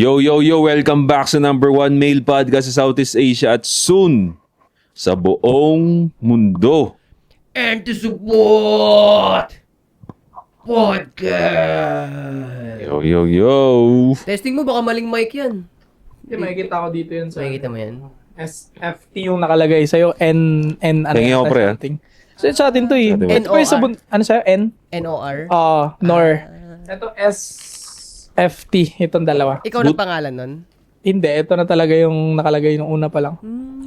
Yo, yo, yo! Welcome back sa number 1 male podcast sa Southeast Asia at soon sa buong mundo. And to support podcast. Yo, yo, yo! Testing mo, baka maling mic yan. Hindi, makikita ko dito yun sa Makikita mo yan? SFT yung nakalagay sa'yo. N ano Tingin ako, pre, something. So, sa atin to eh. Sa atin. Ito pa yung ano sa'yo? N? NOR? Nor. Ito SFT. Itong dalawa. Ikaw na pangalan nun? Hindi, ito na talaga yung nakalagay nung una pa lang.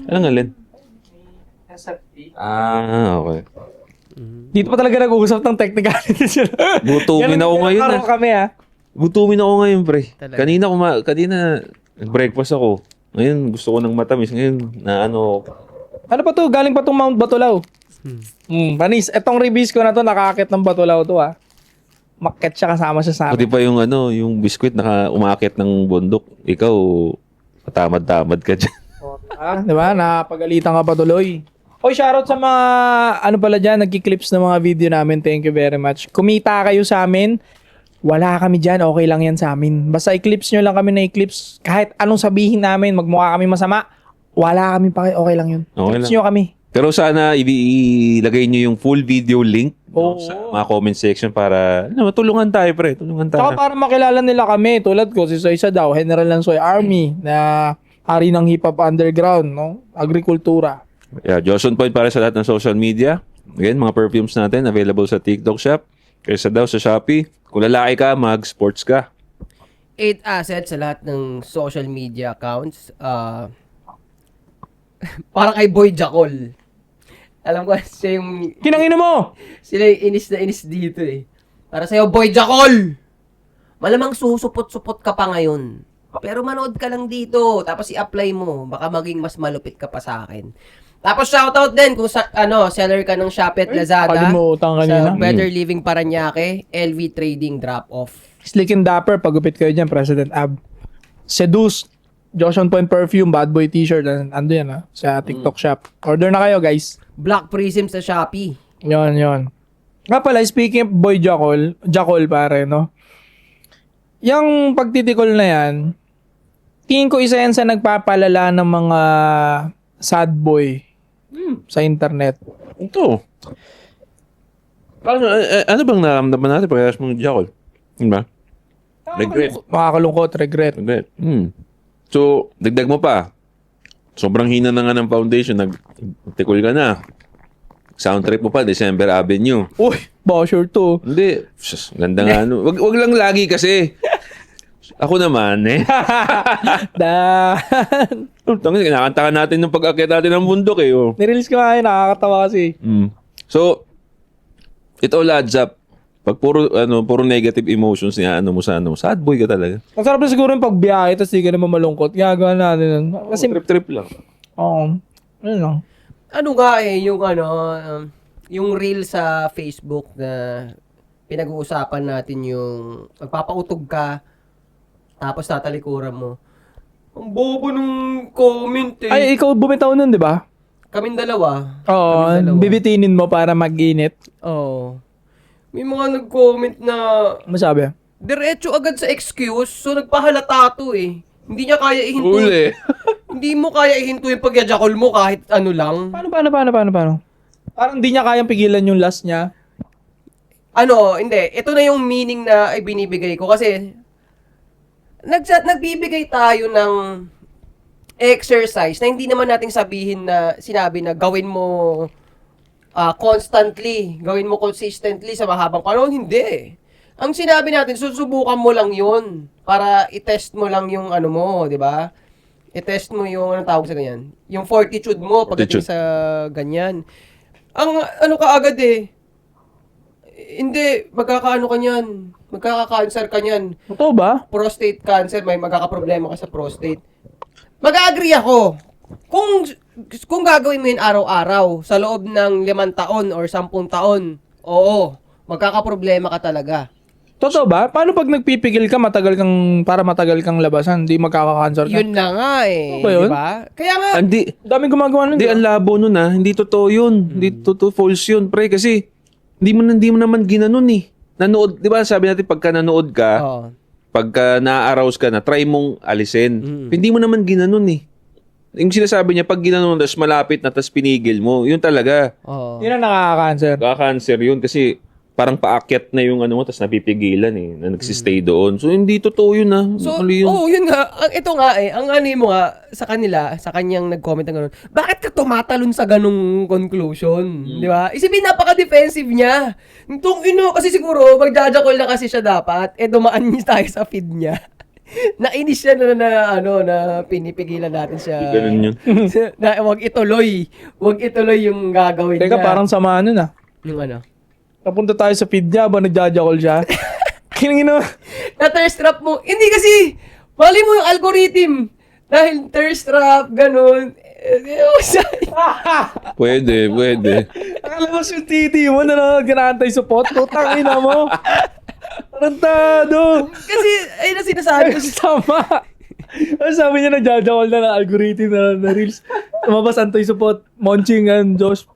Anong alin? SFT. Okay. Dito pa talaga nag-uusap ng technicalities. Gutumin ako ngayon Ganun kami Gutumin ako ngayon, pre. Talaga? Kanina, nag-breakfast ako. Ngayon, gusto ko ng matamis. Ngayon, na ano... Ano pa to? Galing pa tong Mount Batulaw. Panis, etong reviews ko na to, nakakakit ng Batulaw to Makket siya, kasama siya sa Pati amin. pa yung biskwit, umakit ng bundok. Ikaw, tamad-tamad ka dyan. Di ba? Napagalitan ka pa tuloy. Oy, shoutout sa mga, ano pala dyan, nagki-clips ng mga video namin. Thank you very much. Kumita kayo sa amin. Wala kami dyan. Okay lang yan sa amin. Basta i-clips nyo lang kami na i-clips. Kahit anong sabihin namin, magmukha kami masama. Wala kami pa. Okay lang yun. Okay Clips lang. nyo kami. Pero sana ilagay nyo yung full video link Oo. sa mga comment section para matulungan tayo, pre. Tulungan tayo. Saka para makilala nila kami. Tulad ko, si Soy daw, General ng Soy Army na hari ng hip-hop underground, no? Agrikultura. Yeah, Johnson Point para sa lahat ng social media. Again, mga perfumes natin available sa TikTok shop. Kaysa daw sa Shopee. Kung lalaki ka, mag-sports ka. 8 assets sa lahat ng social media accounts. Parang kay Boy Jacol. Alam ko, siya yung... Kinangino mo! Sila yung inis na inis dito eh. Para sa'yo, Boy Jacol! Malamang susupot-supot ka pa ngayon. Pero manood ka lang dito. Tapos i-apply mo. Baka maging mas malupit ka pa sa akin. Tapos shoutout din kung seller ka ng Shopee at Lazada. Nakalimutan kanina. Sa Better Living Paranaque, LV Trading Drop-Off. Slick and Dapper, pagupit kayo dyan, President Ab. Seduce, Joshon Point Perfume, Bad Boy T-shirt, ando yan sa TikTok shop. Order na kayo, guys. Black Prism sa Shopee. Yon. Nga pala, speaking of Boy Jacol pare, no? Yung pagtitikol na yan, tingin ko isa yan sa nagpapalala ng mga sad boy sa internet. Ito. Ano bang naramdaman natin pagkayas mong Jackal? Diba? Regret. Makakalungkot, regret. Regret. So, dagdag mo pa. Sobrang hina na nga ng foundation. Nagtikol ka na. Sound trip mo pa, December Avenue. Uy, basher to. Hindi. Ganda nga. Wag lang lagi kasi. Ako naman, Dan. Kinakanta ka natin ng pag-akit natin ng bundok Nirelease ko nga yun, nakakatawa kasi. So, it all adds up. Pag puro negative emotions niya, sad boy ka talaga. Ang sarap na siguro yung pagbiyahe, tapos di ka naman malungkot. Gagawa natin yun. Kasi, Trip lang. oo. Yun lang. Ano nga yung reel sa Facebook na pinag-uusapan natin yung magpapautog ka, tapos tatalikuran mo. Ang bobo nung comment Ay, ikaw bumitaw nun, di ba? Kaming dalawa. Oo, Kaming dalawa. bibitinin mo para mag-init. Oo. May mga nag-comment na Masabi? diretso agad sa excuse, so nagpahalata to eh. Hindi niya kaya ihinto. Uli. Hindi mo kaya ihinto yung pagyajakol mo kahit ano lang. Paano? Parang di niya kayang pigilan yung last niya. Hindi. Ito na yung meaning na ibinibigay ko kasi nagbibigay tayo ng exercise na hindi naman nating sabihin na sinabi na gawin mo constantly, gawin mo consistently sa mahabang panahon. Hindi. Ang sinabi natin, susubukan mo lang yun para i-test mo lang yung ano mo, di ba? I-test mo yung, anong tawag sa ganyan? Yung fortitude mo pagdating sa ganyan. Ang ano ka agad hindi, magkakaano ka niyan. Magkaka-cancer ka niyan. Totoo ba? Prostate cancer, may magkakaproblema ka sa prostate. Mag-agree ako. Kung gagawin mo yun araw-araw, sa loob ng 5 taon or 10 taon, oo, magkakaproblema ka talaga. Totoo ba? Paano pag nagpipigil ka, matagal kang labasan, hindi magkaka-cancer ka? Yun na nga Ano ba yun? diba? Kaya nga, Daming gumagawa nun. Hindi, ang labo nun Hindi totoo yun. Hindi totoo, false yun, pre. Kasi, hindi mo naman ginanon Nanood, di ba sabi natin pagka nanood ka, oh, pagka na-arouse ka na, try mong alisin. Hindi mo naman ginanon eh. Yung sinasabi niya, pag ginanon, tas malapit na, tas pinigil mo, yun talaga. Oo. Yun ang nakaka-cancer. Kaka-cancer yun kasi parang paakyat na yung ano mo, tas napipigilan eh, na nagsistay doon. So, hindi totoo yun ah. So, Mali yun. yun nga. Ito nga ang ano mo nga, sa kanila, sa kanyang nag-comment ng gano'n, bakit ka tumatalon sa ganung conclusion? Di ba? Isipin, napaka-defensive niya. Itong kasi siguro, magjajakol na kasi siya dapat, dumaan niya tayo sa feed niya. Nainis siya na pinipigilan natin siya. Ganun yun. Na wag ituloy. Wag ituloy yung gagawin Teka, niya. parang sama nun ah. Yung ano. Napunta tayo sa feed niya, ba nagjajakol siya? Kinangin naman. Na-thirst trap mo. Hindi kasi, mali mo yung algorithm. Dahil thirst trap, ganun. Pwede. Nakalabas yung titi mo na nag-antay support. Putang ina mo. Tarantado. Kasi, ayun na sinasabi ko. Tama. Ang sabi niya, nagjajakol na ng algorithm na reels. Tumabas anti-support, Monching and Josh.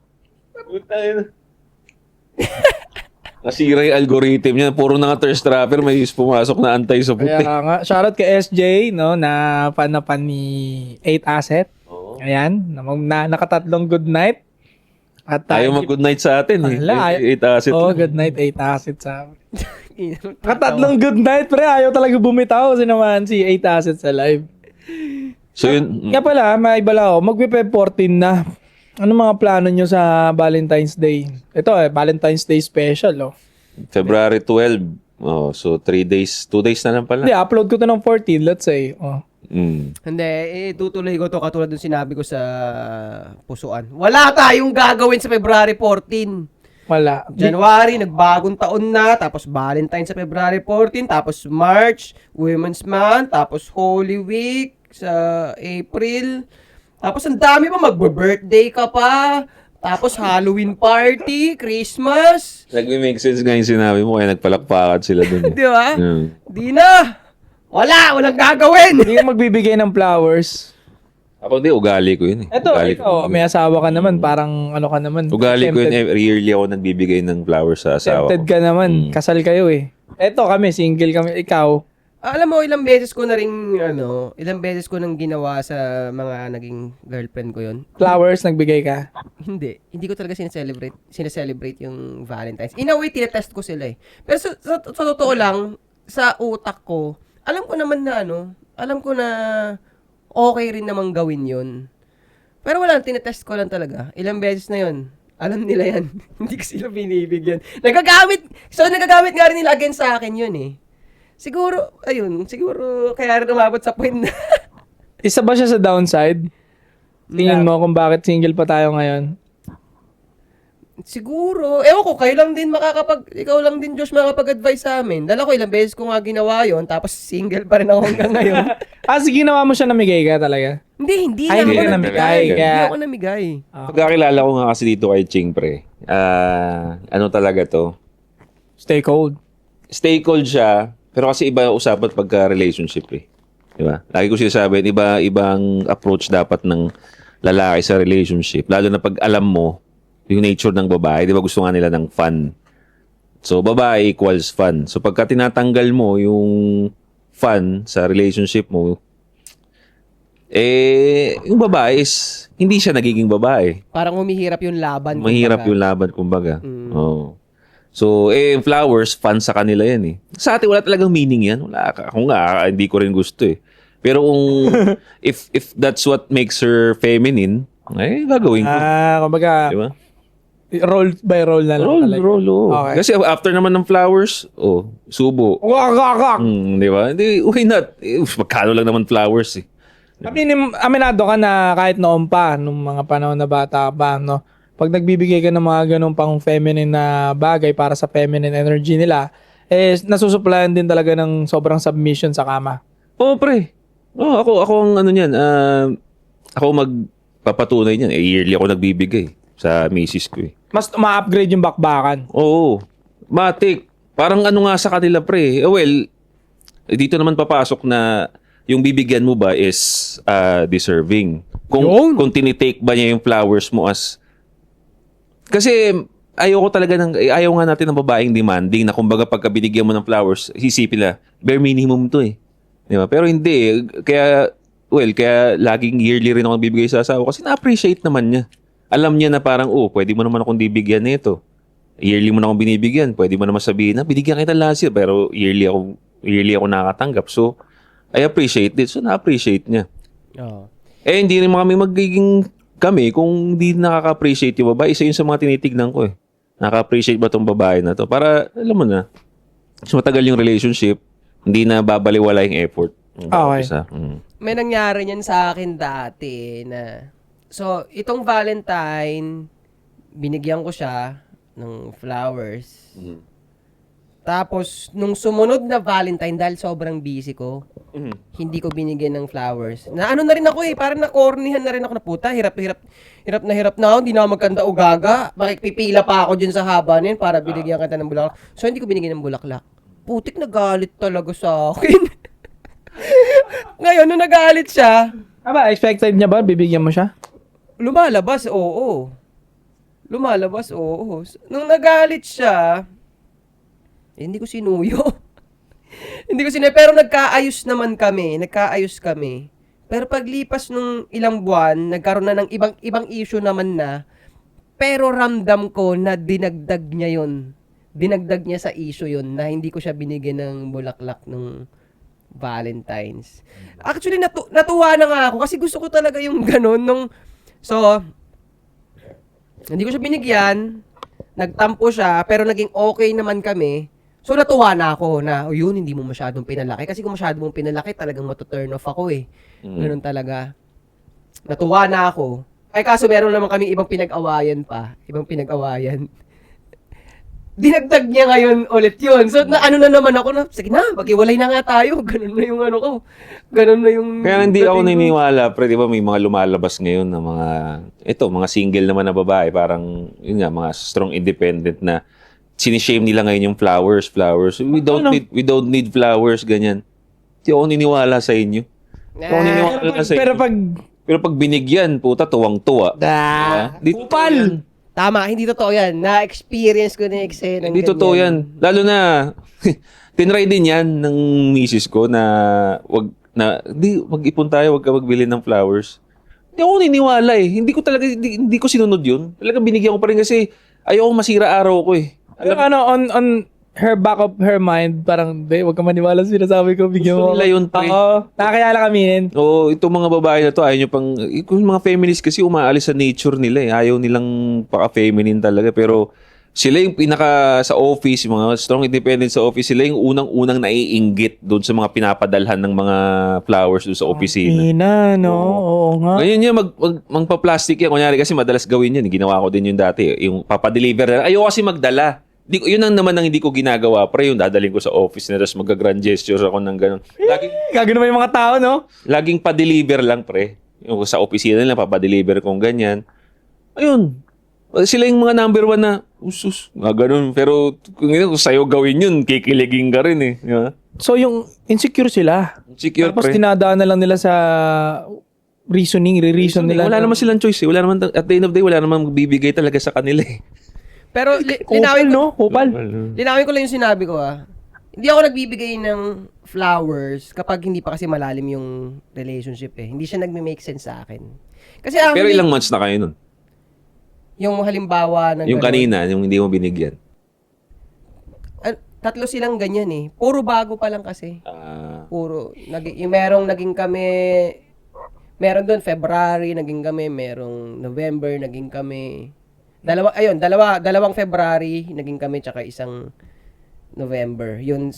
Nasira yung algorithm niya. Puro na nga thirst trapper, may pumasok na anti-support Kaya eh. nga, shoutout kay SJ, no, na fan ni 8 Asset. Ayan, nakatatlong good night. At Ayaw mag-good night sa atin eh. Wala, Eight asset. Oh, good night, 8 Asset sa amin. Nakatatlong good night, pre. Ayaw talaga bumitaw kasi naman si 8 Asset sa live. So yun, Kaya pala, may bala ako, mag-Feb 14 na. Ano mga plano nyo sa Valentine's Day? Ito Valentine's Day special, oh. February 12. Oh, so 3 days, 2 days na lang pala. Hindi, upload ko to ng 14, let's say. Oh. Hindi, tutuloy ko to katulad ng sinabi ko sa pusuan. Wala tayong gagawin sa February 14. Wala. January, nagbagong taon na, tapos Valentine sa February 14, tapos March, Women's Month, tapos Holy Week sa April, tapos ang dami pa, magbe-birthday ka pa, tapos Halloween party, Christmas. Nag-make sense nga yung sinabi mo, kaya nagpalakpakan sila dun. Di ba? Yeah. Di na. Walang gagawin. Hindi ka magbibigay ng flowers. Ako hindi, ugali ko yun eh. Ito, Ugali ikaw, may asawa ka naman, parang ano ka naman. Ugali ko yun, tempted- yearly ako nagbibigay ng flowers sa asawa Tempted ko. ka naman, kasal kayo eh. Ito kami, single kami, ikaw. Alam mo, ilang beses ko nang ginawa sa mga naging girlfriend ko yon. Flowers, nagbigay ka. Hindi ko talaga sineselebrate yung Valentine's. In a way, tinetest ko sila eh. Pero sa totoo lang, sa utak ko, alam ko na okay rin namang gawin yun. Pero wala, tinetest ko lang talaga. Ilang beses na yun. Alam nila yan. Hindi ko sila binibigyan. Nagagamit nga rin nila against sa akin yun eh. Siguro kaya rin umabot sa point na. Isa ba siya sa downside? Tingin mo kung bakit single pa tayo ngayon? Siguro, ewan ko, ikaw lang din, Josh, makakapag-advise sa amin. Dala ko, ilang beses ko nga ginawa yon, tapos single pa rin ako hanggang ngayon. Sige, ginawa mo siya namigay ka talaga? Hindi Ay, hindi ako ka namigay, Hindi kaya- ako namigay. Pagkakilala ko nga kasi dito kay Ching, pre. Ano talaga to? Stay cold. Stay cold siya, pero kasi iba yung usapan pagka-relationship eh. Diba? Lagi ko sinasabi, ibang approach dapat ng lalaki sa relationship. Lalo na pag alam mo yung nature ng babae, di ba gusto nga nila ng fun. So, babae equals fun. So, pagka tinatanggal mo yung fun sa relationship mo, yung babae is, hindi siya nagiging babae. Parang humihirap yung laban. Mahirap kumbaga. yung laban, kumbaga. Oo. So, yung flowers, fun sa kanila yan eh. Sa atin, wala talagang meaning yan. Wala, ako nga, hindi ko rin gusto eh. Pero kung, if that's what makes her feminine, gagawin ko. Kumbaga, Di ba? roll by roll na lang talaga. Oo. Okay. Kasi after naman ng flowers, subo. Wak! Di ba? Hindi, why not? Magkano lang naman flowers eh. Aminado ka na kahit noon pa, nung mga panahon na bata pa, no? Pag nagbibigay ka ng mga ganun pang feminine na bagay para sa feminine energy nila, nasusuplayan din talaga ng sobrang submission sa kama. Oo, pre. Ako ang ano niyan, ako magpapatunay niyan. Yearly ako nagbibigay sa misis ko eh. Mas ma-upgrade yung bakbakan. Oo. Matik. Parang ano nga sa kanila, pre. Dito naman papasok na yung bibigyan mo ba is deserving. Kung tinitake ba niya yung flowers mo as... Kasi ayaw nga natin ng babaeng demanding na kumbaga pagka binigyan mo ng flowers, isipin na, bare minimum to eh. Di ba? Pero hindi eh. Kaya laging yearly rin ako bibigay sa asawa kasi na-appreciate naman niya. Alam niya na parang, pwede mo naman akong bibigyan nito. Yearly mo na akong binibigyan. Pwede mo naman sabihin na, binigyan kita last year, pero yearly ako nakakatanggap. So, I appreciate it. So, na-appreciate niya. Oo. Hindi naman kami magiging kami kung hindi nakaka-appreciate yung babae. Isa yun sa mga tinitignan ko eh. Nakaka-appreciate ba tong babae na to? Para, alam mo na, mas matagal yung relationship, hindi na babaliwala yung effort. Okay. May nangyari niyan sa akin dati na, so, itong Valentine, binigyan ko siya ng flowers. Tapos, nung sumunod na Valentine, dahil sobrang busy ko, hindi ko binigyan ng flowers. Na ano na rin ako eh, parang nakornihan na rin ako na puta, hirap na ako, hindi na ako magkanda o gaga. Makikipila pa ako dyan sa haba na yun para binigyan kita ng bulaklak. So, hindi ko binigyan ng bulaklak. Putik, nagalit talaga sa akin. Ngayon, nung nagalit siya, Expected niya ba? Bibigyan mo siya? lumalabas, oo. Nung nagalit siya, hindi ko sinuyo. Pero nagkaayos kami. Pero paglipas nung ilang buwan, nagkaroon na ng ibang issue naman na, pero ramdam ko na dinagdag niya yun. Dinagdag niya sa issue yun na hindi ko siya binigyan ng bulaklak nung Valentine's. Actually, natuwa na nga ako kasi gusto ko talaga yung ganun. So, hindi ko siya binigyan, nagtampo siya, pero naging okay naman kami. So, natuwa na ako na, yun, hindi mo masyadong pinalaki. Kasi kung masyado mong pinalaki, talagang matuturn off ako eh. Ganun talaga. Natuwa na ako. Ay, kaso meron naman kami ibang pinag-awayan pa. Dinagdag niya ngayon ulit yun. So, ano na naman ako na, sige na, mag-iwalay na nga tayo. Ganun na yung ano ko. Ganun na yung... Kaya hindi ako dating ko. naniniwala, pre, di ba may mga lumalabas ngayon na mga single naman na babae, parang, yun nga, mga strong independent na sinishame nila ngayon yung flowers. We don't need flowers, ganyan. Hindi ako niniwala sa inyo. Pero pag binigyan, puta, tuwang-tuwa. Di totoo yan. Tama, hindi totoo yan. Na-experience ko na yung eksena. Hindi totoo yan. Lalo na, tinry din yan ng misis ko na wag mag-ipon tayo, wag ka magbili ng flowers. Hindi ako niniwala eh. Hindi ko sinunod yun. Talaga binigyan ko pa rin kasi ayoko masira araw ko eh. Pero on her back of her mind, parang, wag ka maniwala sa sinasabi ko, bigyan mo. Gusto nila yun, pre. Oo, nakakayala kaminin. Oo, itong mga babae na to, ayaw nyo pang, yung mga feminist kasi umaalis sa nature nila eh. Ayaw nilang paka-feminine talaga. Pero sila yung sa office, yung mga strong independent sa office, sila yung unang-unang naiinggit doon sa mga pinapadalhan ng mga flowers doon sa opisina. No? Oo nga. Ngayon yung magpa-plastic yan. Kunyari kasi madalas gawin yun. Ginawa ko din yung dati. Yung papadeliver. Ayaw kasi magdala. Yun ang naman ang hindi ko ginagawa. Pre, yung dadaling ko sa office na tapos mag-grand gestures ako ng gano'n. Gagano naman yung mga tao, no? Laging pa-deliver lang, pre. Yung sa opisina nila, papadeliver kong ganyan. Ayun. Sila yung mga number 1 na, ganun. Pero kung sa'yo gawin yun, kikiligin ka rin eh. Diba? So, yung insecure sila. Insecure, Tapos pre. tinadaan na lang nila sa reason nila. Wala naman silang choice eh. At the end of the day, wala naman magbibigay talaga sa kanila eh. Pero, Kupal. linawin ko lang yung sinabi ko Hindi ako nagbibigay ng flowers kapag hindi pa kasi malalim yung relationship eh. Hindi siya nagme-make sense sa akin. Kasi Pero ilang months na kayo nun? yung halimbawa ng Yung ganun, kanina, yung hindi mo binigyan. 3 silang ganyan eh. Puro bago pa lang kasi. Puro. Yung merong naging kami, meron doon February, naging kami. Merong November, naging kami. Dalawang February, naging kami, tsaka isang November. Yun,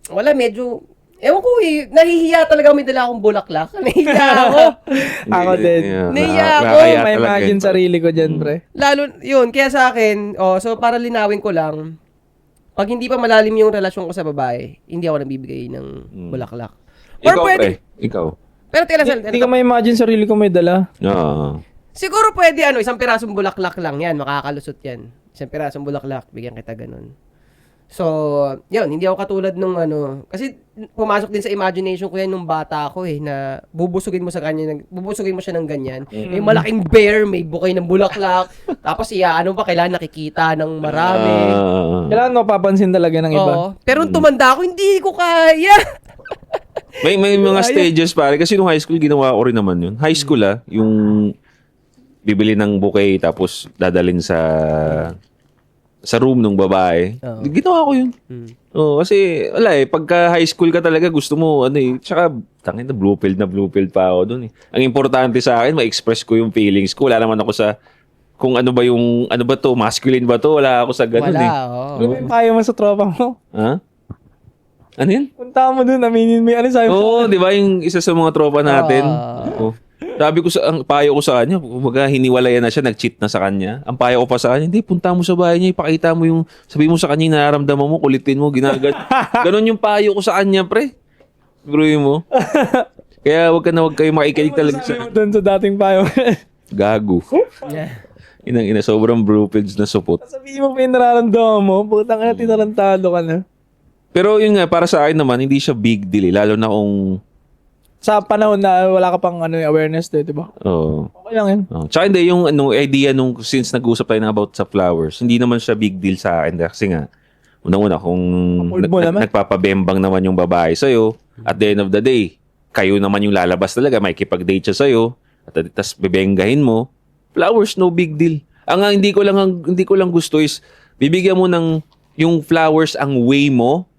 wala, medyo, ewan ko eh, nahihiya talaga may dala akong bulaklak. Nahihiya ako. Ako din. Naiya ako. Nakakaya May talaga imagine yun. sarili ko dyan, pre. Lalo, yun, kaya sa akin, so para linawin ko lang, pag hindi pa malalim yung relasyon ko sa babae, hindi ako nabibigay ng bulaklak. Or Ikaw, pwede, pre. Ikaw. pero tila sa, Hindi ko may imagine sarili ko may dala. Oo. siguro pwede isang pirasong bulaklak lang yan, makakalusot yan. Isang pirasong bulaklak, bigyan kita ganun. So, yun, hindi ako katulad nung ano, kasi pumasok din sa imagination ko yan nung bata ako na bubusugin mo bubusugin mo siya ng ganyan. May malaking bear, may bukay ng bulaklak, tapos pa, kailangan nakikita ng marami. Kailangan mapapansin talaga ng iba. Oo. Pero nung tumanda ako, hindi ko kaya. May mga stages pare kasi nung high school ginawa ko rin naman yun. High school yung bibili ng bouquet tapos dadalhin sa room ng babae. Oo. Ginawa ko yun. Oo, kasi wala pagka high school ka talaga gusto mo tsaka tangin na blue pill pa ako doon Ang importante sa akin ma-express ko yung feelings ko. Wala naman ako sa kung ano ba to, masculine ba to, wala ako sa ganun Wala, Ano ba yung payo mo sa tropa mo? Ha? Ano yun? Punta mo dun, aminin mo ano sabi mo. Oo, di ba yung isa sa mga tropa natin? Oo. Sabi ko ang payo ko sa kanya, kumbaga hiniwalayan na siya, nag-cheat na sa kanya. Ang payo ko pa sa kanya, hindi, punta mo sa bahay niya, ipakita mo sabi mo sa kanya yung nararamdaman mo, kulitin mo, ganon yung payo ko sa kanya, pre. Bruin mo. Kaya wag kayo makikinig talaga Sabi mo dun sa dating payo. gago. Inang sobrang blue-pills na supot. Sabihin mo pa yung nararamdaman mo, putang ina, tinarantado ka na. Pero yun nga, para sa akin naman, hindi siya big deal lalo na kung Sa panahon na wala ka pang awareness di ba? Oo. Okay lang yun. Tsaka hindi, yung idea since nag-usap tayo na about sa flowers, hindi naman siya big deal sa akin kasi nga, unang-una kung nagpapabembang naman yung babae sa'yo, at the end of the day, kayo naman yung lalabas talaga, may kipag-date siya sa'yo, at tas bebenggahin mo, flowers, no big deal. Ang hindi ko lang gusto is, bibigyan mo ng yung flowers ang way mo,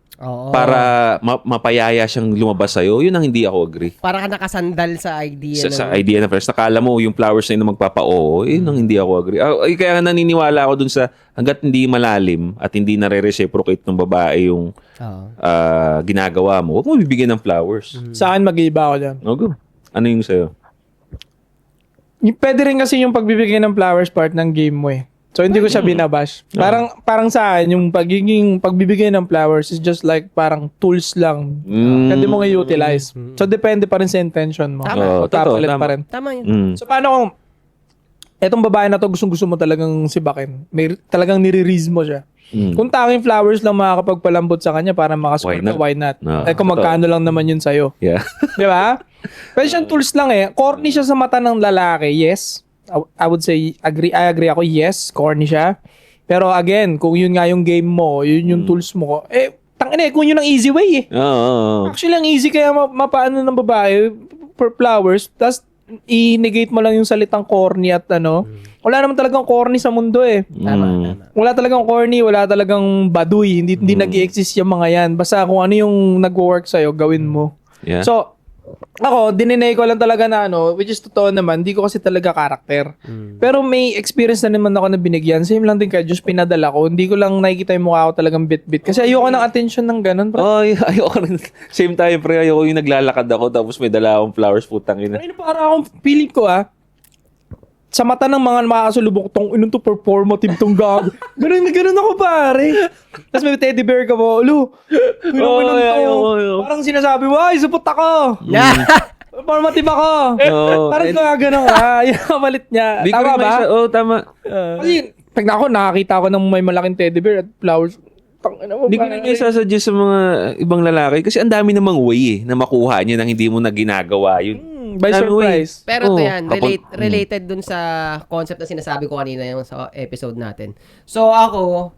para mapayaya siyang lumabas sa'yo, yun ang hindi ako agree. Para ka nakasandal sa idea. Sa idea na first, nakala mo yung flowers na yun magpapa-oo, yun ang hindi ako agree. Kaya naniniwala ako dun sa hanggat hindi malalim at hindi nare-reciprocate ng babae yung ginagawa mo, huwag mo bibigyan ng flowers. Sa akin, mag-iiba ako dyan. Okay. Ano yung sa'yo? Pwede rin kasi yung pagbibigay ng flowers part ng game mo So, hindi ko siya binabash. Parang sa akin, yung pagbibigay ng flowers is just like parang tools lang. Pwede mo i-utilize. So, depende pa rin sa intention mo. Tama. Papalit pa rin. Tama yun. So, paano kung etong babae na to gusto mo talagang sibakin? Talagang nire-rease mo siya. Kung tanging flowers lang makakapagpalambot sa kanya para makascore ka, why not? No, kung magkano lang naman yun sa'yo. Yeah. Di ba? Pero siyang tools lang Corny siya sa mata ng lalaki, yes. I would say, I agree ako, yes, corny siya. Pero again, kung yun nga yung game mo, yun yung tools mo, tangina kung yun ang easy way Actually, ang easy kaya mapaano ng babae for flowers, tas i-negate mo lang yung salitang corny at wala naman talagang corny sa mundo Tama. Wala talagang corny, wala talagang baduy, hindi nag-i-exist yung mga yan. Basta kung ano yung nag-work sa'yo, gawin mo. Yeah. So, ako, dininay ko lang talaga na which is totoo naman, hindi ko kasi talaga karakter. Pero may experience na naman ako na binigyan. Same lang din kay Diyos, pinadala ko. Hindi ko lang nakikita yung mukha ko talagang bit-bit. Kasi ayoko ng attention ng ganun. Ayoko rin. Same tayo, pre. Ayoko yung naglalakad ako tapos may dala akong flowers, putang ina. Para akong feeling ko sa mata ng mga makakasulubok tong inun to performative tong gag. Ganun ako pare. Tapos may teddy bear ka mo. Parang sinasabi mo, ay supot ako. Performative ako. Parang ganun ka. Yung kapalit niya. Tama ba? Tama. Kasi nakakita ko ng may malaking teddy bear at flowers. Hindi ko na kayo sasuggest sa mga ibang lalaki kasi ang dami namang way na makuha niya nang hindi mo na ginagawa yun. By surprise. Pero ito yan, related dun sa concept na sinasabi ko kanina yung sa episode natin. So ako,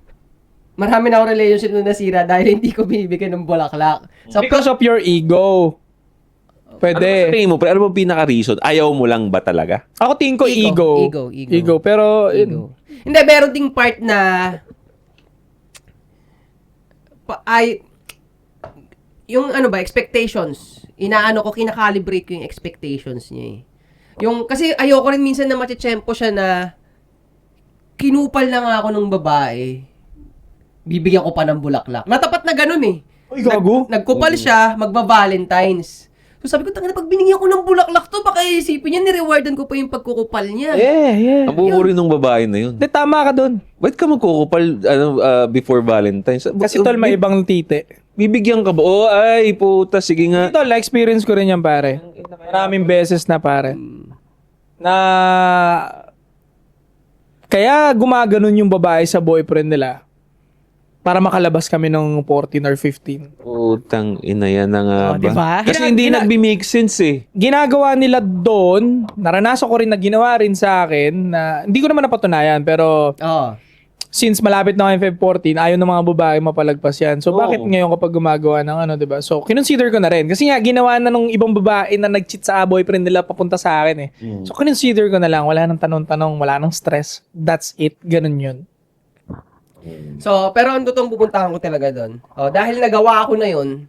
marami na ako relationship na nasira dahil hindi ko binibigyan ng bulaklak. So, Because of your ego. Pwede. Ano mo, pre? Ano ba pinaka-reason? Ayaw mo lang ba talaga? Ako tingin ko ego. Pero, hindi, meron ding part na yung expectations. Kinakalibrate ko yung expectations niya kasi ayoko rin minsan na matitsempo siya na kinupal na nga ako ng babae. Bibigyan ko pa ng bulaklak. Natapat na ganun Uy, gago. Nagkupal siya, magba-Valentines. So sabi ko, tangina, pag binigyan ko ng bulaklak to, baka isipin niya, nirewardan ko pa yung pagkukupal niya. Yeah. Ang buburi ng babae na yun. Tama ka dun. Ba't ka magkukupal before Valentine's? Kasi tol, may ibang tite. Bibigyan ka ba? Ay, puta, sige nga. Tol, experience ko rin yan, pare. Maraming beses na, pare. Na kaya gumaganon yung babae sa boyfriend nila. para makalabas kami ng 14 or 15. Utang ina yan na nga Oh, ba? diba? Kasi hindi nagbi-make sense eh. Ginagawa nila doon, naranasan ko rin na ginawa rin sa akin na hindi ko naman napatunayan pero Oo. since malapit na kami Feb 14, ayaw ng mga babae mapalagpas yan. So, Oo. bakit ngayon kapag gumagawa ng ano, diba? So, kinonsider ko na rin. Kasi nga, ginawa na nung ibang babae na nag-cheat sa boyfriend nila papunta sa akin eh. So, kinonsider ko na lang. Wala nang tanong-tanong, wala nang stress. That's it. Ganun yun. So, pero ang totoong pupuntahan ko talaga doon. Oh, dahil nagawa ko na yun,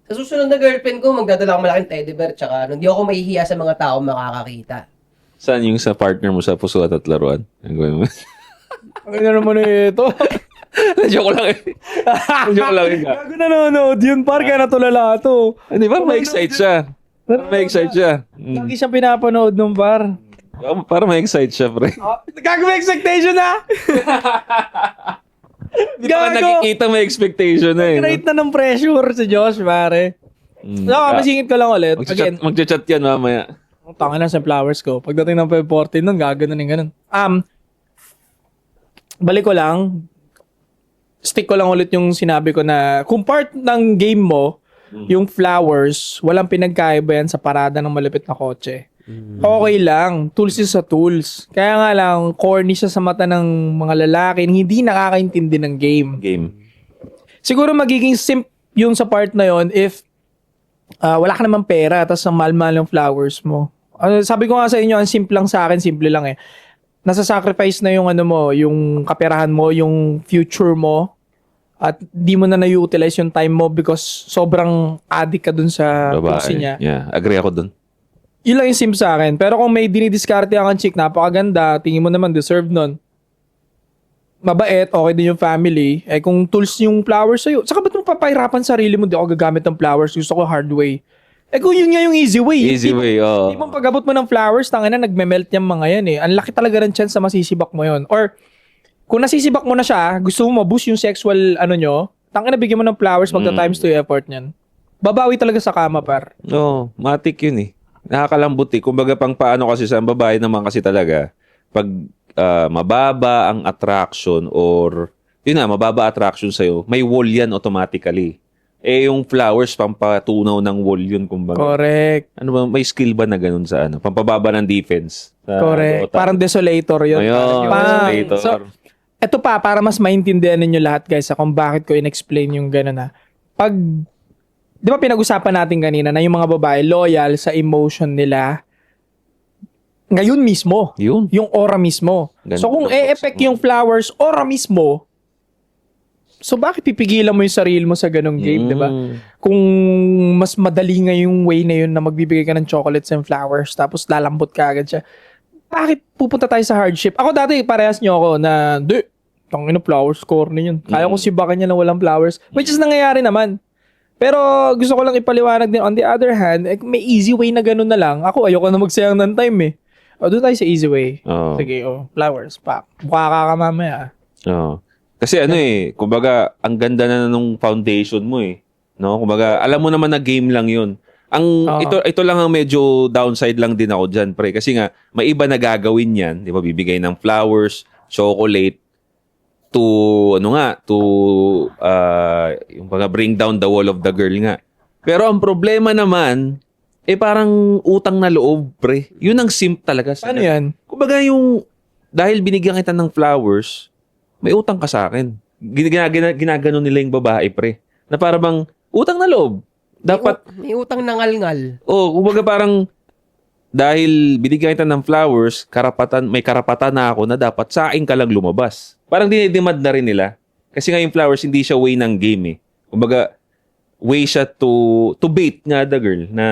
sa susunod na girlfriend ko, magdadala ako malaking teddy bear, tsaka hindi ako mahihiya sa mga tao makakakita. Saan yung sa partner mo sa puso at laruan? Ang gawin mo? Ano naman ito? Joke lang eh. Joke lang eh. Gago nanonood yun, par. Kaya natulala to. Di ba ma-excite siya? Para ma-excite siya. Lagi siyang pinapanood nung par. Para ma-excite siya, pre. Gago may expectation na! Di ba ka nakikita may expectation na eh. no? Create na ng pressure si Josh, pare. So, masingit ko lang ulit. Again, Magchat yan mamaya. tanga na sa flowers ko. Pagdating ng Feb 14 nun, gaganon yung ganun. Balik ko lang, stick ko lang ulit yung sinabi ko na kung part ng game mo, yung flowers, walang pinagkaiba yan sa parada ng malapit na kotse. Okay lang. Tools is sa tools. Kaya nga lang, corny siya sa mata ng mga lalaki hindi nakakaintindi ng game. Game. Siguro magiging simp yung sa part na yon if wala ka namang pera tapos ang mahal-mahal ng flowers mo. Sabi ko nga sa inyo, ang simple lang sa akin, simple lang eh. Nasa sacrifice na yung ano mo, yung kaperahan mo, yung future mo, at di mo na na-utilize yung time mo because sobrang addict ka dun sa pussy niya. Yeah, agree ako dun. Yun lang yung simp sa akin. Pero kung may dinidiskarte ang chick, napakaganda, tingin mo naman deserve nun. Mabait, okay din yung family. Eh kung tools yung flowers sa'yo, saka ba't mo papahirapan sarili mo, di ako gagamit ng flowers, gusto ko hard way. Eh kung yun nga yung easy way. Easy way, oo. Di bang pag-abot mo ng flowers, tangina nagme-melt yung mga yan eh. Ang laki talaga ng chance na masisibak mo yon. Or kung nasisibak mo na siya, gusto mo ma-boost yung sexual ano nyo, tangina bigyan mo ng flowers magta times 2 effort niyan. Babawi talaga sa kama, par. Oo, matik yun eh. Nakakalambot eh. Kumbaga pang paano kasi sa babae naman kasi talaga, pag mababa ang attraction or, yun na, mababa attraction sa'yo, may wall yan automatically. Eh, yung flowers, pampatunaw ng wall yun, kumbaga. Correct. Ano ba, may skill ba na ganun sa ano? Pampababa ng defense. Sa Correct. Dota. Parang desolator yun. Ayun, desolator. So, eto pa, para mas maintindihan ninyo lahat guys kung bakit ko in-explain yung gano'n na. Pag, di ba pinag-usapan natin kanina na yung mga babae loyal sa emotion nila ngayon mismo. Yun. Yung aura mismo. Ganun So kung ang e-effect yung flowers, aura mismo, so bakit pipigilan mo yung sarili mo sa ganong game, di ba? Kung mas madali nga yung way na yun na magbibigay ka ng chocolates and flowers tapos lalambot ka agad siya, bakit pupunta tayo sa hardship? Ako dati, parehas nyo ako na, di, tangina flowers, corny yun. Kaya ko sibakan niya na walang flowers. Which is nangyayari naman. Pero gusto ko lang ipaliwanag din. On the other hand, eh, may easy way na gano'n na lang. Ako, ayoko na magsayang ng time eh. O, doon tayo sa easy way. Oo. Sige, flowers, pak. Mukha ka mamaya. Oo. Kasi ano eh, kumbaga, ang ganda na nung foundation mo eh. No? Kumbaga, alam mo naman na game lang yun. Ito lang ang medyo downside lang din ako dyan, pre. Kasi nga, may iba na gagawin yan. Di ba? Bibigay ng flowers, chocolate, to yung mga bring down the wall of the girl nga. Pero ang problema naman, eh parang utang na loob, pre. Yun ang simp talaga. Paano yan? Kumbaga yung, dahil binigyan kita ng flowers, may utang ka sa akin. Ginagano nila yung babae, pre. Na para bang, utang na loob. Dapat, May utang na ngal-ngal. kumbaga parang, dahil binigyan kita ng flowers, may karapatan na ako na dapat sa akin ka lang lumabas. Parang dinidemand na rin nila. Kasi nga yung flowers, hindi siya way ng game eh. Kumbaga, way siya to bait nga the girl na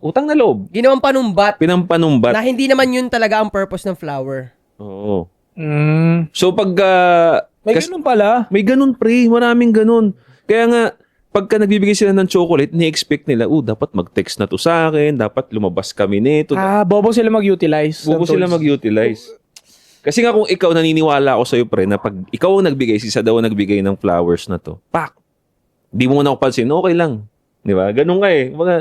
utang na loob. Ginawang panumbat Pinampanumbat. na hindi naman yun talaga ang purpose ng flower. Oo. Mm. So pag May ganun pala. may ganun pre, maraming ganun. Kaya nga pagka nagbibigay sila ng chocolate, ni-expect nila, dapat mag-text na to sa akin, dapat lumabas kami nito. Bobo sila mag-utilize. Bubo sila mag-utilize. Kasi nga kung ikaw naniniwala ako sa'yo pre, na pag ikaw ang nagbigay, si Sa daw ang nagbigay ng flowers na to, pak! Di mo na ako pansin, okay lang. Di ba? Ganun ka eh. Mga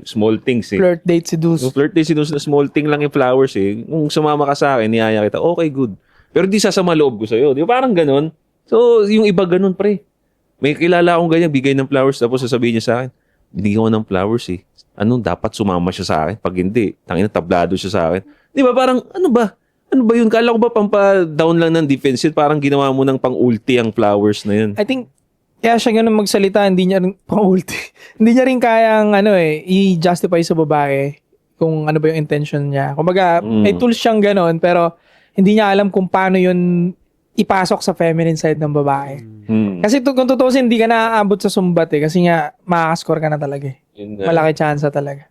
small things eh. Flirt date seduce. Yung flirt is na small thing lang yung flowers eh. Kung sumama ka sa akin, niyaya kita, okay, good. Pero di sasama loob ko sa'yo. Di ba? Parang ganun. So, yung iba ganun, pre. May kilala akong ganyan, bigay ng flowers, tapos sasabihin niya sa akin, binigyan ko ng flowers eh. Dapat sumama siya sa akin? Pag hindi, tangina tablado siya sa akin. Di ba, parang, ano ba? Ano ba yun? Kala ko ba pampa-down lang ng defense yun? Parang ginawa mo ng pang-ulti ang flowers na yun. I think, kaya siya ganun magsalita, hindi niya rin, pang-ulti, hindi niya rin kayang, i-justify sa babae kung ano ba yung intention niya. Kumbaga, may tools siyang ganun, pero hindi niya alam kung paano yun ipasok sa feminine side ng babae. Kasi kung tutusin, hindi ka naaabot sa sumbat eh. Kasi nga, makakascore ka na talaga eh. Malaki chance talaga.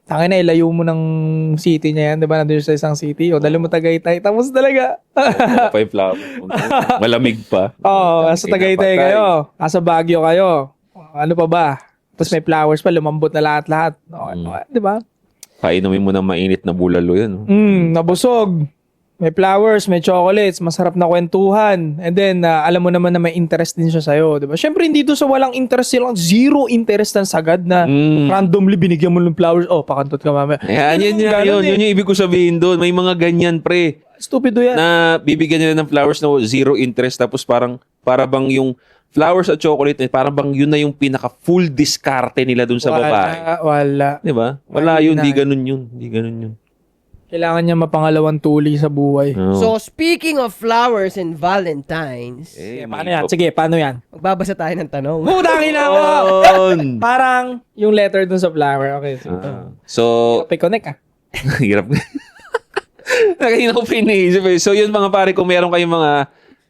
Tangin na, ilayo mo ng city niya yan. Diba, nandun sa isang city. O, dali mo Tagaytay. Tapos talaga. Five flowers. Malamig pa. Oo, nasa Tagaytay kayo. Nasa Baguio kayo. Ano pa ba? Tapos may flowers pa, lumambot na lahat-lahat. Diba? Painumin mo ng mainit na bulalo yun. Nabusog. May flowers, may chocolates, masarap na kwentuhan. And then, alam mo naman na may interest din siya sa'yo. Diba? Siyempre, hindi to sa walang interest silang zero interest ng sagad na randomly binigyan mo ng flowers. Oh, pakantot ka mamaya. Yun yung ibig ko sabihin doon. May mga ganyan, pre. Stupido yan. Na bibigyan nila ng flowers na zero interest tapos para bang yung flowers at chocolate, parang bang yun na yung pinaka full diskarte nila doon sa babae. Wala. Di ba? Wala yun, di ganun yun. Kailangan niya mapangalawang tuli sa buhay. Oh. So, speaking of flowers and Valentines, Paano yan? Sige, paano yan? magbabasa tayo ng tanong. Putang ina mo! Parang yung letter dun sa flower. Okay. So, Connect ah. hirap. Nakahina ko piniisip eh. So, yun mga pare, kung meron kayong mga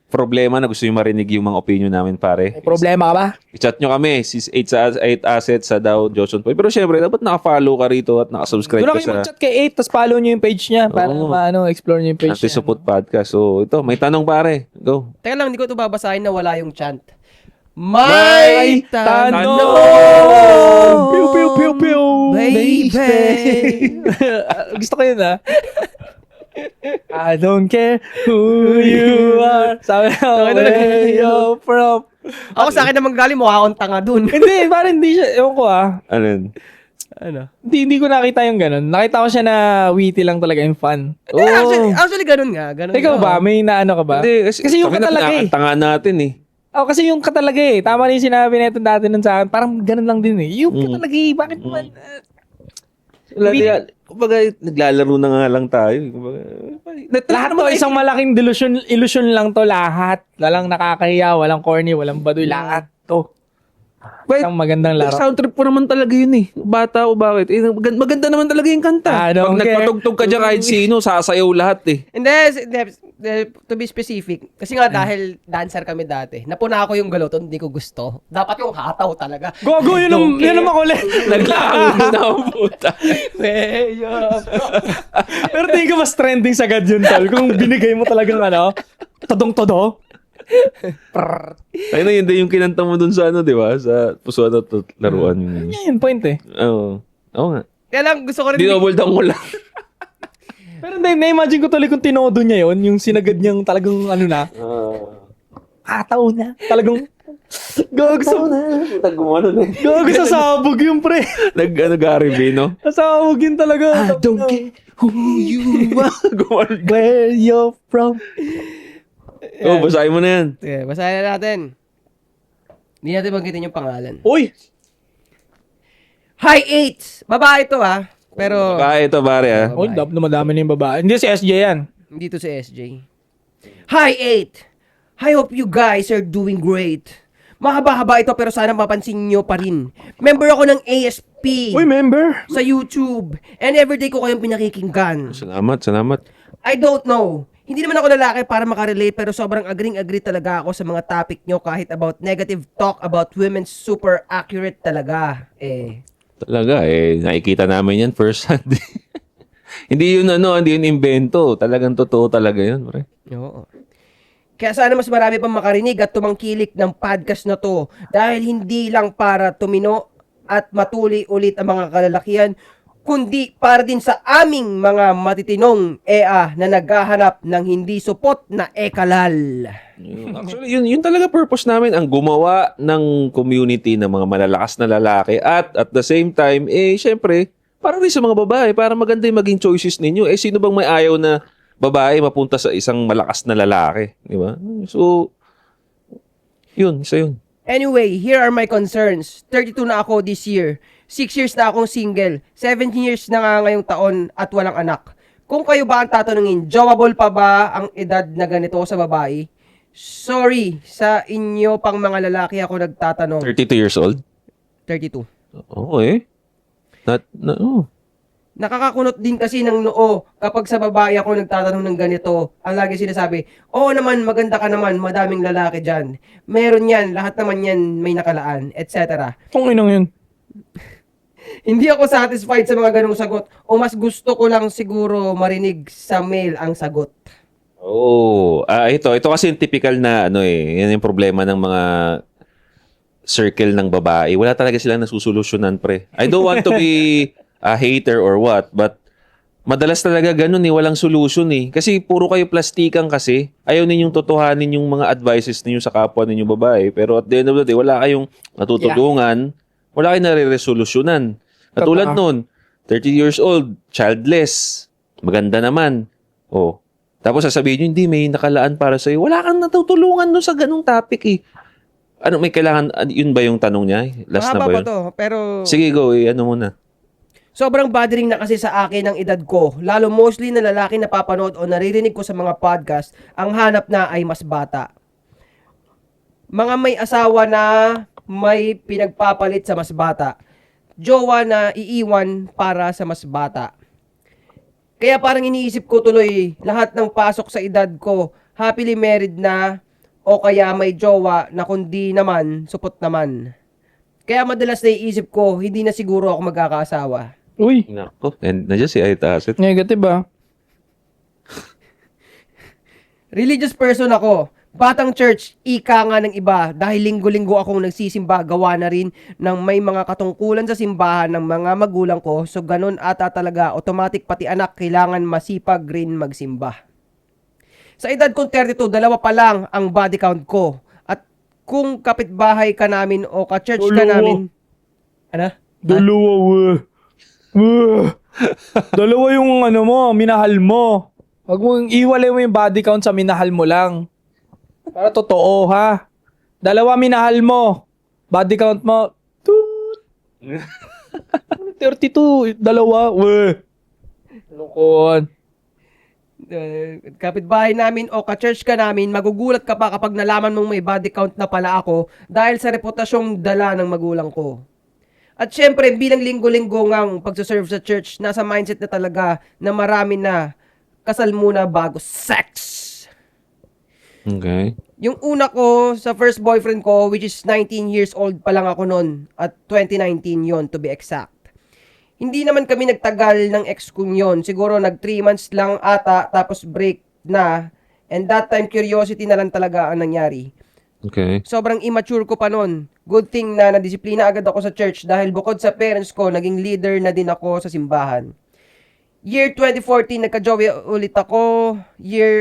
problema na gusto nyo marinig yung mga opinion namin, pare. May problema ka ba? I-chat nyo kami, 8 assets sa Dow Johnson Point. Pero syempre, dapat naka-follow ka rito at naka-subscribe Doon ka lang kayo sa mag-chat kay 8 tapos follow nyo yung page niya para explore nyo yung page niya. Anti-Support Podcast. So, ito, may tanong pare. Go. Teka lang, hindi ko ito babasahin na wala yung chant. May tanong! Pew, pew, pew, pew! Baby! Gusto ko yun ah. I don't care who you are. Sabi na, where you're from. Ako sa akin naman galing, mukha akong tanga dun. Hindi, parang hindi siya. Ewan ko ah. Ano yun? Hindi ko nakita yung ganun. Nakita ko siya na witty lang talaga yung fun. Actually, ganun nga. Ganun Ikaw ba? May naano ka ba? Hindi, kasi yung ka talaga eh. Tanga natin eh. Kasi yung ka talaga eh. Tama na yung sinabi na ito dati nun sa akin. Parang ganun lang din eh. Yung ka talaga eh. Bakit naman? Kumbaga, naglalaro na nga lang tayo. Lahat to, isang malaking illusion lang to lahat. Walang nakakahiya, walang corny, walang baduy. Lahat to. Isang magandang laro. Sound trip po naman talaga yun eh. Bata o bakit? Maganda naman talaga yung kanta. Pag nagpatugtog ka dyan kahit sino, sasayaw lahat eh. Hindi, to be specific. Kasi nga dahil dancer kami dati, napuna ako yung galoton, hindi ko gusto. Dapat yung hataw talaga. Gogo, yun ang makulit. Naglaang na ang puta. Pero tingin ko mas trending sagad yun, tol. Kung binigay mo talagang todong-todo. Ayun na yun din yung kinanta mo dun sa di ba? Sa puso at laruan. Yan yung point eh. Oo nga. Kaya lang, gusto ko rin... Dinouble down mo lang. Pero na-imagine ko tuloy kung tinodo niya yun, yung sinagad niyang talagang ataw na. Talagang, gago sa sabog yung pre. Gary B, no? Sasabog yun talaga. I don't care who you are. Where you're from. Basahin mo na yan. Sige, basahin na natin. Hindi natin banggitin yung pangalan. Uy! Hi, 8! Babae ito ha. Pero... Kaya ito, pare ha. Uy, dapat na madami na yung babae. Hindi si SJ yan. Hindi to si SJ. Hi, 8! I hope you guys are doing great. Mahaba-haba ito pero sana mapansin nyo pa rin. Member ako ng ASP. Uy, member! Sa YouTube. And everyday ko kayong pinakikinggan. Salamat. I don't know. Hindi naman ako lalaki para makarelate pero sobrang agree talaga ako sa mga topic nyo kahit about negative talk about women, super accurate talaga. Talaga nakikita namin yan first hand. Hindi yun hindi yun invento. Talagang totoo talaga yun, pre. Oo. Kaya sana mas marami pang makarinig at tumangkilik ng podcast na to dahil hindi lang para tumino at matuli ulit ang mga kalalakihan kundi para din sa aming mga matitinong na naghahanap ng hindi supot na ekalal. Actually, yun talaga purpose namin, ang gumawa ng community ng mga malalakas na lalaki at the same time, syempre, para rin sa mga babae, para maganda yung maging choices ninyo. Sino bang may ayaw na babae mapunta sa isang malakas na lalaki? Di ba? So, Yun, isa yun. Anyway, here are my concerns. 32 na ako this year. 6 years na akong single. 17 years na nga ngayong taon at walang anak. Kung kayo ba ang tatanungin, jawable pa ba ang edad na ganito sa babae? Sorry, sa inyo pang mga lalaki ako nagtatanong. 32 years old? 32. Oo eh. Oh. Nakakakunot din kasi ng noo kapag sa babae ako nagtatanong ng ganito. Ang lagi sinasabi, oo naman, maganda ka naman, madaming lalaki dyan. Meron yan, lahat naman yan may nakalaan, etc. Kung inong yun. Hindi ako satisfied sa mga ganong sagot o mas gusto ko lang siguro marinig sa male ang sagot. Oh, ito kasi yung typical na yan yung problema ng mga circle ng babae. Wala talaga silang nasusolusyonan, pre. I don't want to be a hater or what, but madalas talaga ganun walang solution Kasi puro kayo plastikan kasi. Ayaw ninyong totohanin yung mga advices ninyo sa kapwa ninyong babae. Pero at the end of the day, wala kayong natutulungan, wala kayong nare-resolusyonan. Katulad nun, 30 years old, childless, maganda naman. Oh. Tapos sasabihin nyo, hindi, may nakalaan para sa'yo. Wala kang natutulungan doon sa ganung topic Ano, may kailangan, yun ba yung tanong niya? Last na Mahaba ba pa yun? to, pero Sige, go, ano muna. sobrang bothering na kasi sa akin ang edad ko. Lalo mostly na lalaki na papanood o naririnig ko sa mga podcast, ang hanap na ay mas bata. Mga may asawa na may pinagpapalit sa mas bata. Jowa na iiwan para sa mas bata. Kaya parang iniisip ko tuloy lahat ng pasok sa edad ko, happily married na o kaya may jowa na kundi naman, supot naman. Kaya madalas naiisip ko, hindi na siguro ako magkakaasawa. Uy, Nako, nandiyan si Aita Asit. negative ba? Religious person ako. Batang church, ika nga ng iba dahil linggo-linggo akong nagsisimba, gawa na rin ng may mga katungkulan sa simbahan ng mga magulang ko, so ganun ata talaga, automatic pati anak kailangan masipag rin magsimba. Sa edad kong 32, 2 pa lang ang body count ko. At kung kapitbahay ka namin o ka-church ka namin... Ano? Dalawa, Dalawa yung minahal mo. Huwag mong iwalay mo yung body count sa minahal mo lang. Para totoo, ha? Dalawa minahal mo. Body count mo, 32, dalawa, Lukon. Kapitbahay namin o ka-church ka namin, magugulat ka pa kapag nalaman mong may body count na pala ako dahil sa reputasyong dala ng magulang ko. At syempre, bilang linggo-linggo ngang pagsaserve sa church, nasa mindset na talaga na marami na kasal muna bago sex. Okay. Yung una ko sa first boyfriend ko, which is 19 years old pa lang ako noon, at 2019 yon to be exact. Hindi naman kami nagtagal ng ex kong yon. Siguro nag 3 months lang ata, tapos break na. And that time, curiosity na lang talaga ang nangyari. Okay. Sobrang immature ko pa noon. Good thing na nadisiplina agad ako sa church dahil bukod sa parents ko, naging leader na din ako sa simbahan. Year 2014, nagka-jowa ulit ako. Year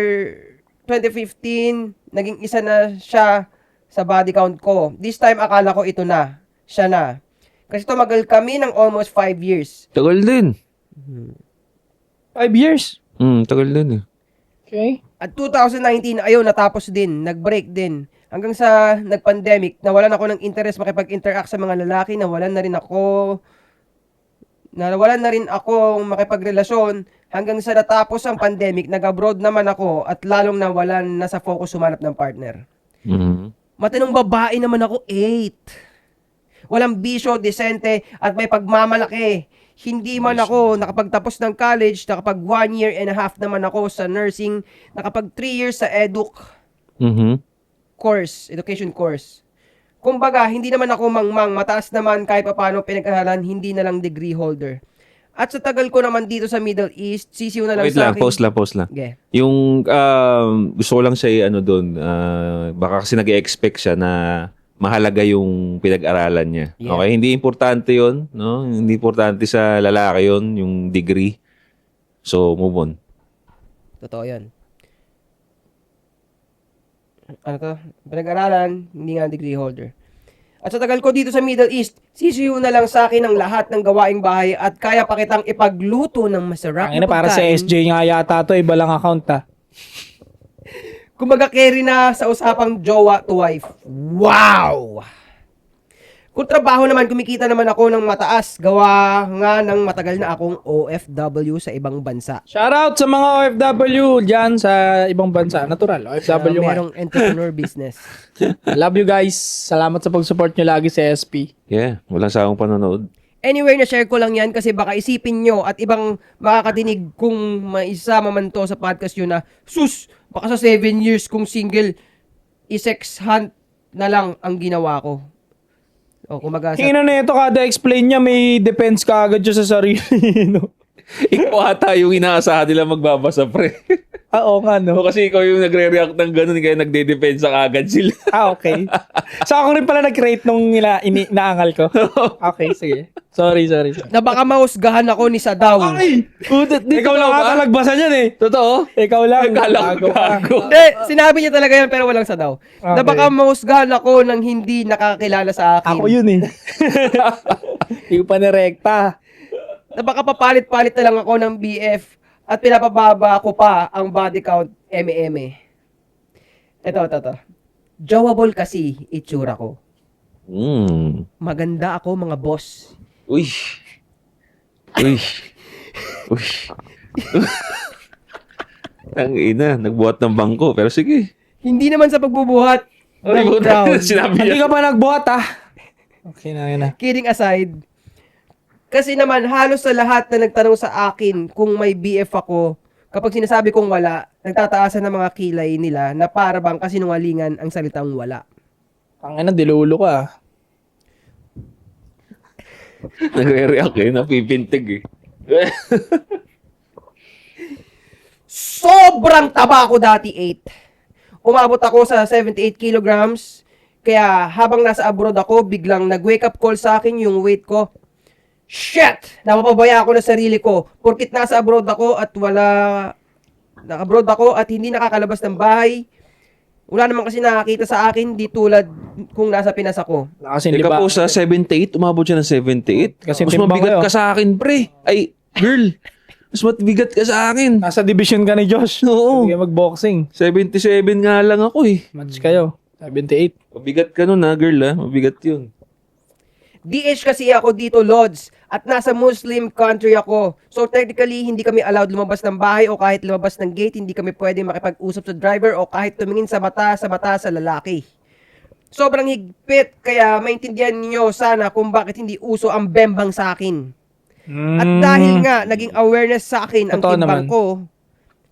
2015, naging isa na siya sa body count ko. This time, akala ko ito na. Siya na. Kasi tumagal kami ng almost 5 years. Tagal din. 5 years. Tagal din Okay. At 2019, ayun, natapos din. Nag-break din. Hanggang sa nag-pandemic, nawalan ako ng interest makipag-interact sa mga lalaki, nawalan na rin ako makipagrelasyon. Hanggang sa natapos ang pandemic, nag-abroad naman ako at lalong nawalan na sa focus sumanap ng partner. Matinong babae naman ako, 8. Walang bisyo, desente, at may pagmamalaki. Hindi man ako nakapagtapos ng college, nakapag 1 year and a half naman ako sa nursing, nakapag 3 years sa education course. Kumbaga, hindi naman ako mangmang, mataas naman kahit paano pinag-aralan, hindi na lang degree holder. At sa tagal ko naman dito sa Middle East, sisiw na lang Wait sa lang, akin. pause lang. Okay. Yung gusto ko lang siya doon, baka kasi nag-expect siya na mahalaga yung pinag-aralan niya. Yeah. Okay, hindi importante 'yon, no? Hindi importante sa lalaki 'yon, yung degree. So, move on. Totoo yan. Ano to? Pinag-aralan, hindi nga degree holder. At sa tagal ko dito sa Middle East, sisiyo na lang sa akin ang lahat ng gawaing bahay at kaya pa kitang ipagluto ng masarap Ang ina, para sa SJ nga yata to, iba lang account, ha. Kumbaga carry na sa usapang jowa to wife. Wow! Kung trabaho naman, kumikita naman ako ng mataas. Gawa nga ng matagal na akong OFW sa ibang bansa. Shoutout sa mga OFW dyan sa ibang bansa. Natural, OFW nga. Merong entrepreneur business. Love you guys. Salamat sa pag-support nyo lagi sa SP. Yeah, walang sawang panonood. Anyway, na-share ko lang yan kasi baka isipin nyo at ibang makakatinig kung maisama man to sa podcast yun na, sus, baka sa 7 years kung single, i-sex hunt na lang ang ginawa ko. O, kumaga sa... Hina na ito, kada explain niya, may defense ka agad siya sa sarili. no? Ikaw ata yung inaasahan nila magbabasa, pre. Oo nga, no? O kasi ikaw yung nagre-react ng ganun, kaya nagde-defensa agad sila. Okay. So ako rin pala nag-create nung naangal ko. Okay, sige. Sorry. Na baka mahusgahan ako ni Sadaw. Ay! Ikaw lang ata nagbasa niyan eh. Totoo? Ikaw lang. Akala ko gago. Hindi, sinabi niya talaga yan pero walang Sadaw. Na Okay. baka mahusgahan ako ng hindi nakakilala sa akin. Ako yun eh. Hindi ko pa nirekta. Na baka papalit-palit na lang ako ng BF at pinapababa ko pa ang body count eme. Ito. Jowable kasi itsura ko. Maganda ako mga boss. Uy. Tangina, nagbuhat ng bangko. Pero sige. Hindi naman sa pagbubuhat ng crowd. Sinabi Hindi niya. ka pa nagbuhat ah. Okay na. Kidding aside, kasi naman halos sa lahat na nagtanong sa akin kung may BF ako, kapag sinasabi kong wala, nagtataasan ng mga kilay nila na para bang kasinungalingan ang salitang wala. Tangina, dilulo ka ah. Nagre-react eh. Napipintig eh. Sobrang taba ko dati, 8. Umabot ako sa 78 kilograms. Kaya habang nasa abroad ako, biglang nag-wake up call sa akin yung weight ko. Shit! Napapabaya ako na sarili ko. Porkit nasa abroad ako at naka-abroad ako at hindi nakakalabas ng bahay. Wala naman kasi nakakita sa akin, di tulad kung nasa Pinas ako. Lakasin Teka po sa 78, umabot siya ng 78. Kasi Mas timbang mabigat kayo. ka sa akin, pre. Ay, girl. Mas mabigat ka sa akin. Nasa division ka ni Josh. Oo. Hindi ka mag-boxing. 77 nga lang ako eh. Match kayo. 78. Mabigat ka nun ha, girl ha. Mabigat yun. DH kasi ako dito, Lods. At nasa Muslim country ako. So technically, hindi kami allowed lumabas ng bahay o kahit lumabas ng gate, hindi kami pwede makipag-usap sa driver o kahit tumingin sa mata sa lalaki. Sobrang higpit, kaya maintindihan niyo sana kung bakit hindi uso ang bembang sa akin. At dahil nga, naging awareness sa akin ang Totoo timbang naman. ko,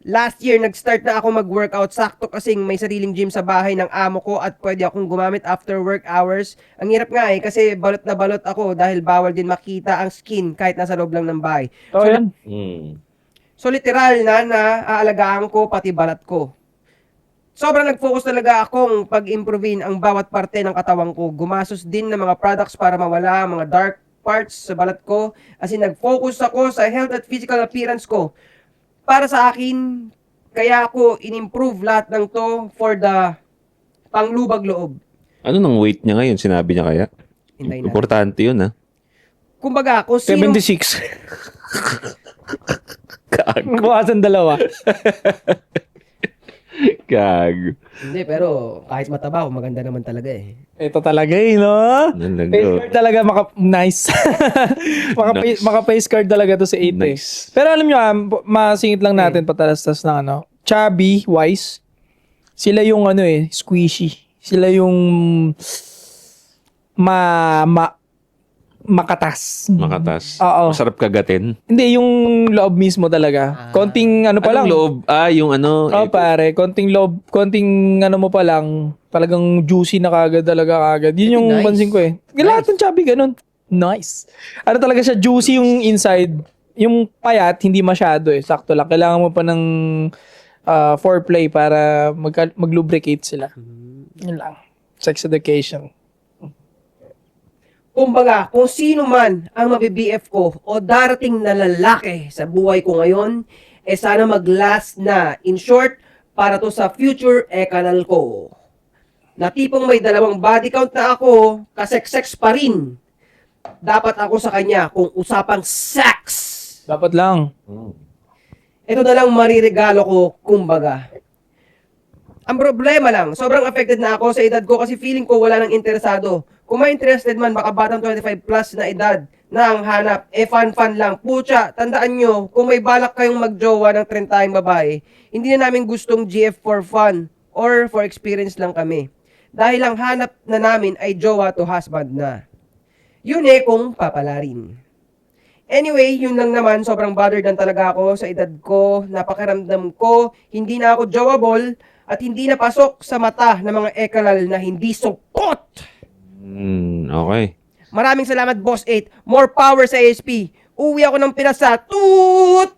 last year, nag-start na ako mag-workout. Sakto kasing may sariling gym sa bahay ng amo ko at pwede akong gumamit after work hours. Ang hirap nga eh, kasi balot na balot ako dahil bawal din makita ang skin kahit nasa loob lang ng bahay. So, yan. So literal na aalagaan ko pati balat ko. Sobrang nag-focus talaga akong pag-improvein ang bawat parte ng katawan ko. Gumasos din ng mga products para mawala ang mga dark parts sa balat ko. As in, nag-focus ako sa health at physical appearance ko. Para sa akin, kaya ako in-improve lahat ng to for the panglubag loob. Ano nang weight niya ngayon? Sinabi niya kaya? Hintayin natin. Importante yun ha. Kumbaga, kung sino... 76. Gag. Bukasan dalawa. Gag. Hindi, pero kahit mataba, maganda naman talaga eh. Ito talaga eh, no? Face card talaga nice. Nice. Maka-face card talaga to sa 8 eh. Nice. Pero alam nyo, masingit lang natin patalastas ng ano. Chubby, wise. Sila yung ano eh, squishy. Sila yung makatas. Makatas. Oo. Masarap kagatin. Hindi, yung loob mismo talaga. Konting ano pa lang. Anong loob? Yung ano. Oh, pare, konting loob, konting ano mo pa lang, talagang juicy na kagad talaga kagad. Yun yung Nice. pansin ko eh. Lahat ng chubby ganun. Nice. Ano talaga siya, juicy yung inside. Yung payat, hindi masyado eh. Sakto lang. Kailangan mo pa ng foreplay para mag-lubricate sila. Yun lang. Sex education. Kumbaga, kung sino man ang mabi-BF ko o darating na lalaki sa buhay ko ngayon, sana mag-last na. In short, para to sa future kanal ko. Na tipong may dalawang body count na ako, kasek-sex pa rin. Dapat ako sa kanya kung usapang sex. Dapat lang. Ito na lang mariregalo ko, kumbaga. Ang problema lang, sobrang affected na ako sa edad ko kasi feeling ko wala nang interesado. Kung may interested man, baka batang 25 plus na edad na ang hanap, fun-fun lang. Pucha, tandaan nyo, kung may balak kayong magjowa ng 30 babae, hindi na namin gustong GF for fun or for experience lang kami. Dahil ang hanap na namin ay jowa to husband na. Yun kung papalarin. Anyway, yun lang naman, sobrang bothered lang talaga ako sa edad ko, napakiramdam ko, hindi na ako jowable, at hindi na pasok sa mata ng mga ekalal na hindi sukot. Okay. Maraming salamat, Boss 8. More power sa ASP. Uwi ako ng Pinas sa toot!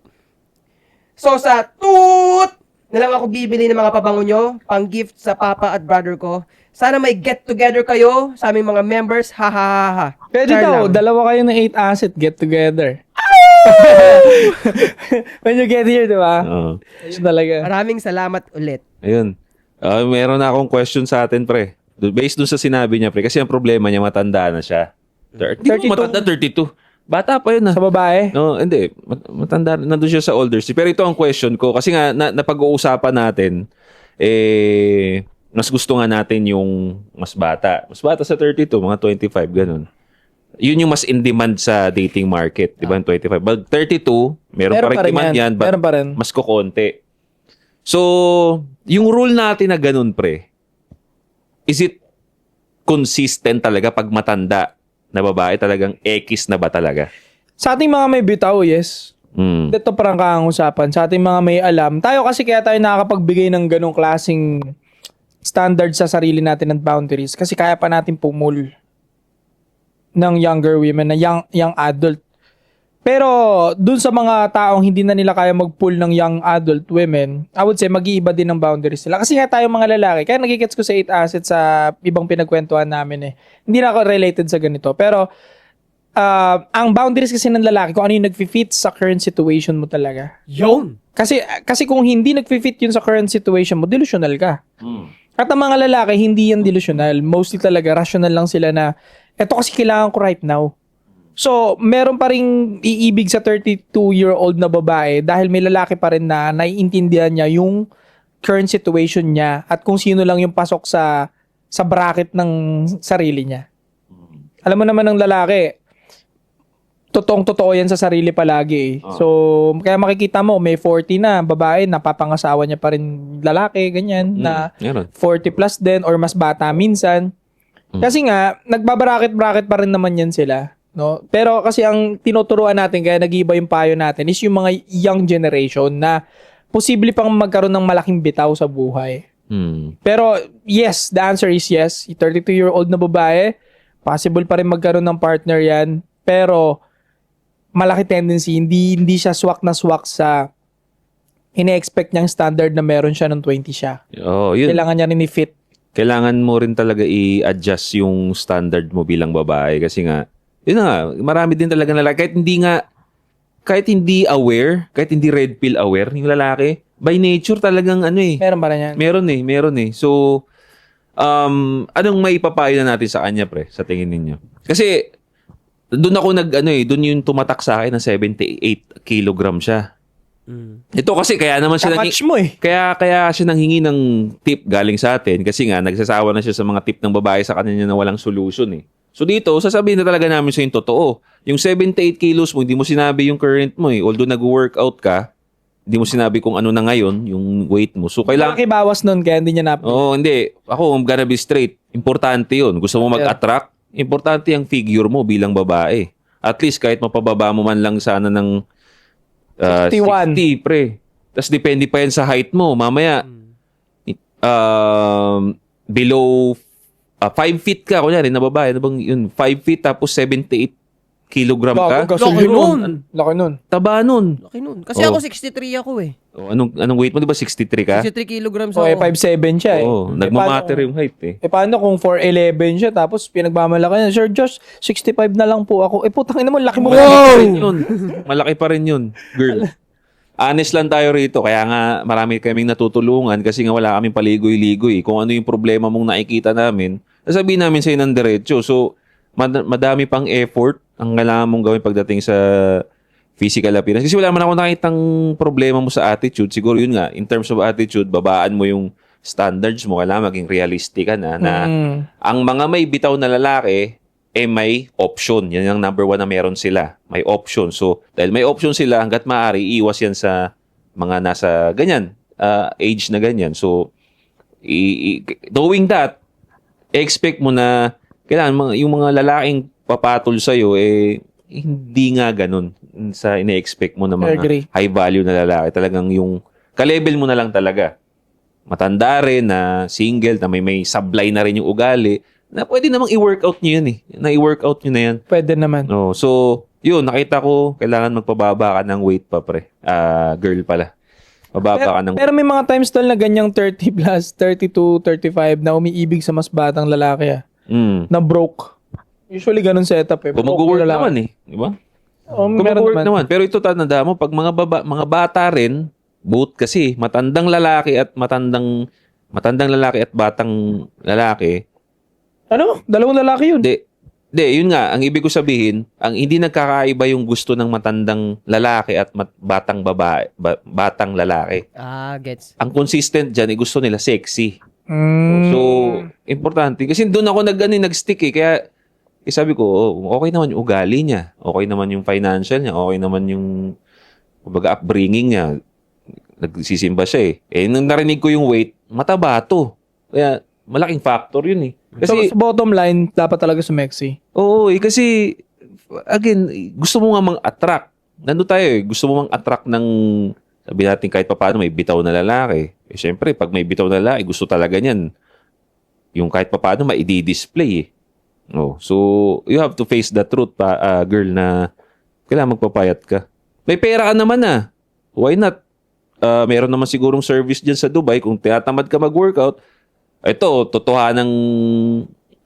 So sa toot! Na lang ako bibili ng mga pabango nyo, pang gift sa papa at brother ko. Sana may get together kayo sa aming mga members. Ha ha ha ha. Pwede Char daw, lang. dalawa kayo ng 8 asset, get together. When you get here, di ba? Oo. Ayun talaga. Maraming salamat ulit. Ayun. Meron na akong question sa atin, pre. Based dun sa sinabi niya, pre. Kasi ang problema niya, matanda na siya. 32. Matanda, 32. Bata pa yun, Sa babae? No, hindi. Matanda, nandun siya sa older stage. Pero ito ang question ko. Kasi nga, napag-uusapan natin, mas gusto nga natin yung mas bata. Mas bata sa 32, mga 25, ganun. Yun yung mas in demand sa dating market, di ba? 25. But 32, meron pa rin demand yan, but Meron pa rin. mas kukonti. So, yung rule natin na ganun, pre, is it consistent talaga pag matanda na babae, talagang X na ba talaga? Sa ating mga may bitaw, yes. Ito parang kaangusapan. Sa ating mga may alam. Tayo kasi kaya tayo nakakapagbigay ng ganong klaseng standard sa sarili natin ng boundaries kasi kaya pa natin pumul ng younger women, na young adult. Pero dun sa mga taong hindi na nila kaya mag-pull ng young adult women, I would say mag-iiba din ng boundaries nila. Kasi nga tayo mga lalaki, kaya nagigets ko sa 8 assets sa ibang pinagkwentuhan namin eh. Hindi na ako related sa ganito. Pero ang boundaries kasi ng lalaki, kung ano yung nag-fit sa current situation mo talaga. Yun! Kasi kung hindi nag-fit yun sa current situation mo, delusional ka. At ang mga lalaki, hindi yan delusional. Mostly talaga, rational lang sila na, eto kasi kailangan ko right now. So, meron pa ring iibig sa 32-year-old na babae dahil may lalaki pa rin na naiintindihan niya yung current situation niya at kung sino lang yung pasok sa bracket ng sarili niya. Alam mo naman ng lalaki, totoong-totoo yan sa sarili palagi eh. So, kaya makikita mo, may 40 na babae, napapangasawa niya pa rin lalaki, ganyan, na Meron. 40 plus din or mas bata minsan. Kasi nga, nagbabracket-bracket pa rin naman yan sila. No? Pero kasi ang tinuturuan natin, kaya nag-iiba yung payo natin, is yung mga young generation na posible pang magkaroon ng malaking bitaw sa buhay. Pero yes, the answer is yes. 32-year-old na babae, possible pa rin magkaroon ng partner yan. Pero malaki tendency, hindi siya swak na swak sa ine-expect niyang standard na meron siya nung 20 siya. Oh, yun. Kailangan niya rin i-fit. Kailangan mo rin talaga i-adjust yung standard mo bilang babae kasi nga, yun na nga, marami din talaga lalaki. Kahit hindi aware, kahit hindi red pill aware, yung lalaki, by nature talagang ano eh. Meron ba na yan? Meron eh. So, anong maipapayo na natin sa kanya, pre, sa tingin ninyo? Kasi, doon ako doon yung tumatak sa akin na 78 kilogram siya. Ito kasi kaya naman siya Kamatch mo eh. kaya siya nanghingi ng tip galing sa atin kasi nga nagsasawa na siya sa mga tip ng babae sa kanya na walang solution eh. So dito, sasabihin na talaga namin sa yung totoo. Yung 78 kilos mo, hindi mo sinabi yung current mo eh. Although nag-workout ka, hindi mo sinabi kung ano na ngayon, yung weight mo. So kailangan... Makibawas nun kaya hindi niya na. Oo, hindi. Ako, I'm gonna be straight. Importante yun. Gusto mo mag-attract? Importante yung figure mo bilang babae. At least kahit mapababa mo man lang sana ng 61. 60, pre. Tapos depende pa yan sa height mo. Mamaya, below 5 feet ka, kunyari, na babae, ano bang yun? 5 feet tapos 78 kilogram ka? Laki nun. Laki nun. Taba nun. Laki nun. Kasi ako 63 ako eh. Oh, anong weight mo? Di ba 63 ka? 63 kilograms So, ako. 5'7" siya eh. Oo, nagmamatter yung height eh. Paano kung 4'11" siya tapos pinagmamalaki niya, Sir Josh, 65 na lang po ako. Putang ina mo, laki mo. Malaki pa rin yun, girl. Honest lang tayo rito. Kaya nga marami kaming natutulungan kasi nga wala kaming paligoy-ligoy. Kung ano yung problema mong nakikita namin, sasabihin namin sa'yo ng diretso. So, madami pang effort ang kailangan mong gawin pagdating sa physical appearance. Kasi wala man ako nakitang problema mo sa attitude. Siguro yun nga, in terms of attitude, babaan mo yung standards mo, kailangan maging realistic ka na Mm. ang mga may bitaw na lalaki, may option. Yan yung number one na meron sila. May option. So, dahil may option sila, hanggat maaari, iwas yan sa mga nasa ganyan, age na ganyan. So, knowing that, expect mo na kailangan yung mga lalaking papatol sa'yo, hindi nga ganun sa ine-expect mo na mga Agree. high value na lalaki. Talagang yung ka-level mo na lang talaga. Matanda rin na single, na may sablay na rin yung ugali, na pwede namang i-workout nyo yan na i-workout nyo na yan. Pwede naman. No, so, yun, nakita ko, kailangan magpababa ka ng weight pa, pre. Girl pala. Bababa ka ng Pero may mga times tol na ganyang 30 plus, 32, 35 na umiibig sa mas batang lalaki na broke. Usually ganun setup eh. Kung Broke mag-work yung lalaki. naman di ba? Oh, Kung meron mag-work naman. naman. Pero ito tanda mo, pag mga bata rin, both kasi, matandang lalaki at batang lalaki, Ano? Dalawang lalaki yun. yun nga, ang ibig ko sabihin, ang hindi nagkakaiba yung gusto ng matandang lalaki at batang babae, batang lalaki. Gets. Ang consistent dyan, gusto nila sexy. Mm. So, importante. Kasi doon ako nag-stick eh. Kaya, sabi ko, okay naman yung ugali niya. Okay naman yung financial niya. Okay naman yung, kumbaga, upbringing niya. Nagsisimba siya eh. Nung narinig ko yung weight, mataba to. Kaya, malaking factor yun eh. Kasi, So, bottom line, dapat talaga sumexy. oo kasi, again, gusto mo nga mang-attract. Nandun tayo eh. Gusto mo mang-attract ng, sabi natin kahit pa paano may bitaw na lalaki. Siyempre, pag may bitaw na lalaki, gusto talaga niyan. Yung kahit pa paano, ma-i-display eh. Oh, so, you have to face the truth, girl, na kailangan magpapayat ka. May pera ka naman Why not? Meron naman sigurong service dyan sa Dubai. Kung tinatamad ka mag-workout, ito, totohanang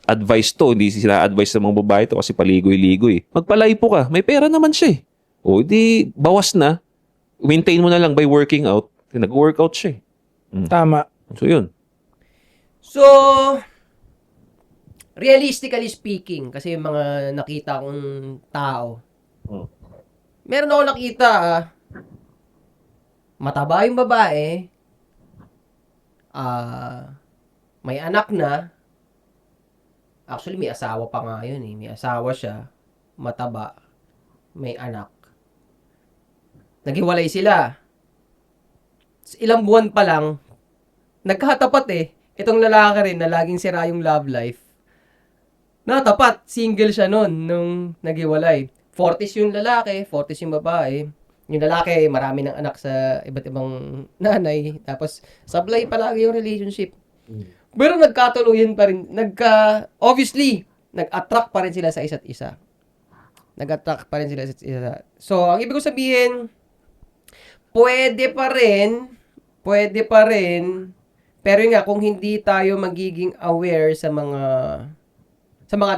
advice to. Hindi sila advice sa mga babae to kasi paligoy-ligoy. Magpalipo ka. May pera naman siya eh. O, di, bawas na. Maintain mo na lang by working out. Nag-workout siya eh. Tama. So, yun. So, realistically speaking, kasi yung mga nakita kong tao, meron ako nakita, mataba yung babae, may anak na, actually may asawa pa nga yun eh, may asawa siya, mataba, may anak. Naghiwalay sila. Ilang buwan pa lang, nagkatapat eh, itong lalaki rin na laging sira yung love life. Natapat, single siya nun nung naghiwalay. 40s yung lalaki, 40s yung babae. Yung lalaki, marami ng anak sa iba't ibang nanay. Tapos, sablay palagi yung relationship. Pero nagkatuluyan pa rin. Obviously, nag-attract pa rin sila sa isa't isa. Nag-attract pa rin sila sa isa't isa. So, ang ibig ko sabihin, pwede pa rin, pero yun nga, kung hindi tayo magiging aware sa mga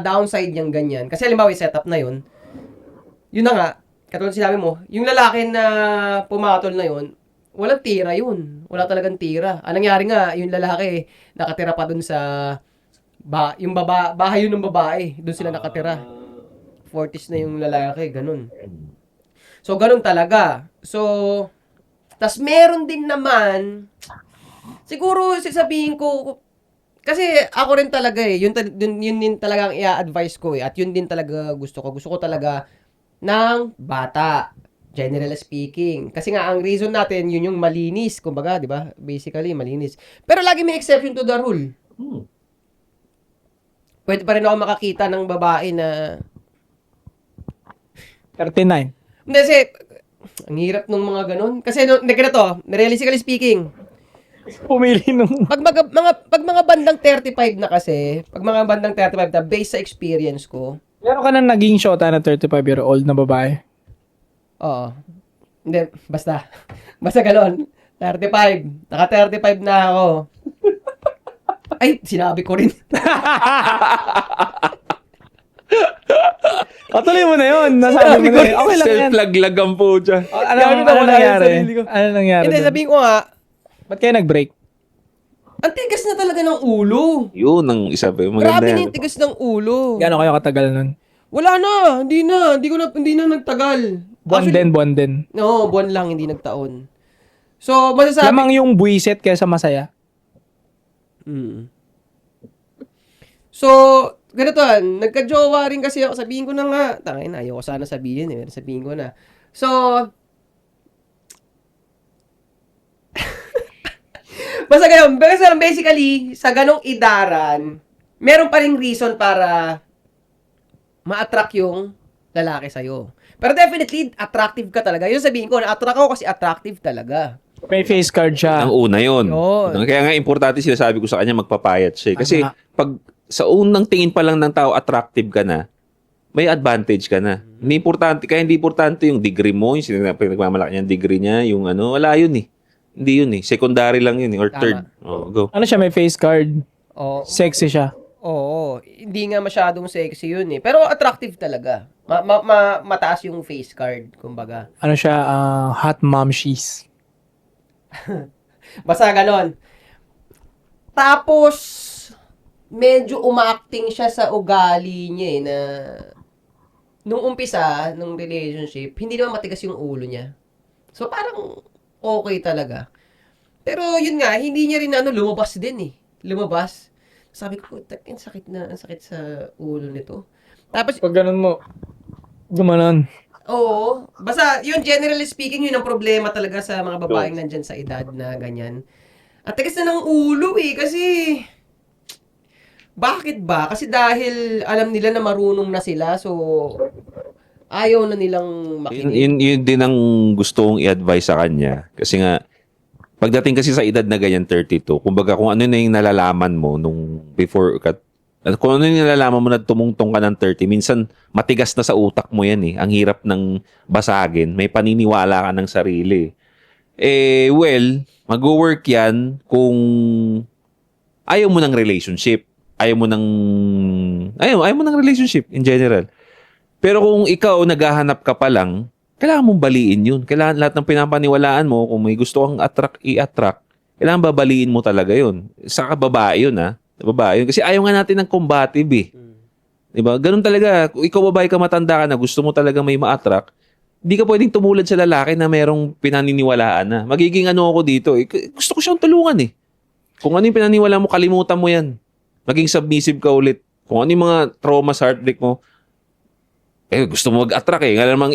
downside niyang ganyan. Kasi halimbawa, yung setup na yun na nga, katulad sinabi mo, yung lalaki na pumatol na yun, walang tira yun. Wala talagang tira. Anong nangyari nga, yung lalaki, nakatira pa dun sa, bahay yun ng babae. Dun sila nakatira. 40s na yung lalaki, ganun. So, ganun talaga. So, tas meron din naman, siguro sasabihin ko, kasi ako rin talaga yun din talaga ang i-advise ko at yun din talaga gusto ko. Gusto ko talaga ng bata, generally speaking. Kasi nga, ang reason natin, yun yung malinis, kumbaga, di ba? Basically, malinis. Pero lagi may exception to the rule. Pwede pa rin ako makakita ng babae na 39. Hindi, kasi, ang hirap nung mga ganun. Kasi, ganito, realistically speaking, Pumili nung... pag mga bandang 35 na kasi, pag mga bandang 35 na, based sa experience ko, Meron ka na naging shota na 35-year-old na babae? oo. Hindi, basta gano'n. 35. Naka 35 na ako. Ay, sinabi ko rin. Tuloy mo na yun. Nasabi mo na yun. Okay lang yan. Self-laglag ang po dyan. Ano nangyari? Ano nangyari? Hindi, doon? sabihin ko nga, Ba't kayo nag-break? ang tigas na talaga ng ulo. Yun ang isa pa. Maganda Grabe na yan. yung tigas ng ulo. Gano'n kayo katagal nun? Wala na. Hindi na nagtagal. Buwan din. No, buwan lang, hindi nagtaon. So, masasabi, Lamang yung buwisit kaysa masaya. So, ganito nagka-jowa rin kasi ako. Sabihin ko na nga. Tangin na, ayoko sana sabihin eh. Sabihin ko na. So, basta ganun. Basta basically, sa ganong idaran, meron pa ring reason para ma-attract yung lalaki sa'yo. Pero definitely, attractive ka talaga. Yun sabihin ko, na-attract ako kasi attractive talaga. May face card siya. Ang una yun. Yun. Kaya nga, importante sinasabi ko sa kanya, magpapayat siya. Kasi, Tama. pag sa unang tingin pa lang ng tao, attractive ka na, may advantage ka na. Hindi importante, kaya hindi importante yung degree mo, yung nagmamalaki niya, yung degree niya, yung ano, wala yun eh. Hindi yun eh. Secondary lang yun eh, or Tama. third. Oh, go. Ano siya, may face card. Oo. Sexy siya. Oo. Hindi nga masyadong sexy yun eh. Pero attractive talaga. Mataas yung face card, kumbaga. Ano siya, hot mom she's. Basta ganon. Tapos, medyo umaacting siya sa ugali niya eh, na nung umpisa, nung relationship, hindi naman matigas yung ulo niya. So, parang okay talaga. Pero, yun nga, hindi niya rin lumabas din eh. Lumabas. Sabi ko, ang sakit sa ulo nito. Tapos, Pag ganun mo, gumanon. oo. Basta, yun, generally speaking, yun ang problema talaga sa mga babaeng nandyan sa edad na ganyan. At tigas na ng ulo eh, kasi... Bakit ba? Kasi dahil alam nila na marunong na sila, so ayaw na nilang makinig. Yun din ang gusto kong i-advise sa kanya. Kasi nga, pagdating kasi sa edad na ganyan, 32, kumbaga kung ano na yung nalalaman mo nung before, kung ano yung nalalaman mo na tumungtong ka ng 30, minsan matigas na sa utak mo yan eh. Ang hirap ng basagin. May paniniwala ka ng sarili. Well, mag-work yan kung ayaw mo ng relationship. Ayaw mo ng relationship in general. Pero kung ikaw naghahanap ka pa lang, kailangan mong baliin yun. Kailangan lahat ng pinapaniwalaan mo, kung may gusto kang i-attract, kailangan babaliin mo talaga yun. Sa babae yun, ha? Babae yun. Kasi ayaw nga natin ng combative, eh. Diba? Ganun talaga. Kung ikaw babae ka, matanda ka na, gusto mo talaga may ma-attract, hindi ka pwedeng tumulad sa lalaki na merong pinaniniwalaan na. Magiging ano ako dito, eh. Gusto ko siyang tulungan, eh. Kung ano yung pinaniniwalaan mo, kalimutan mo yan. Maging submissive ka ulit. Kung ano yung mga trauma sa heartbreak mo, gusto mo mag-attract eh. Nga namang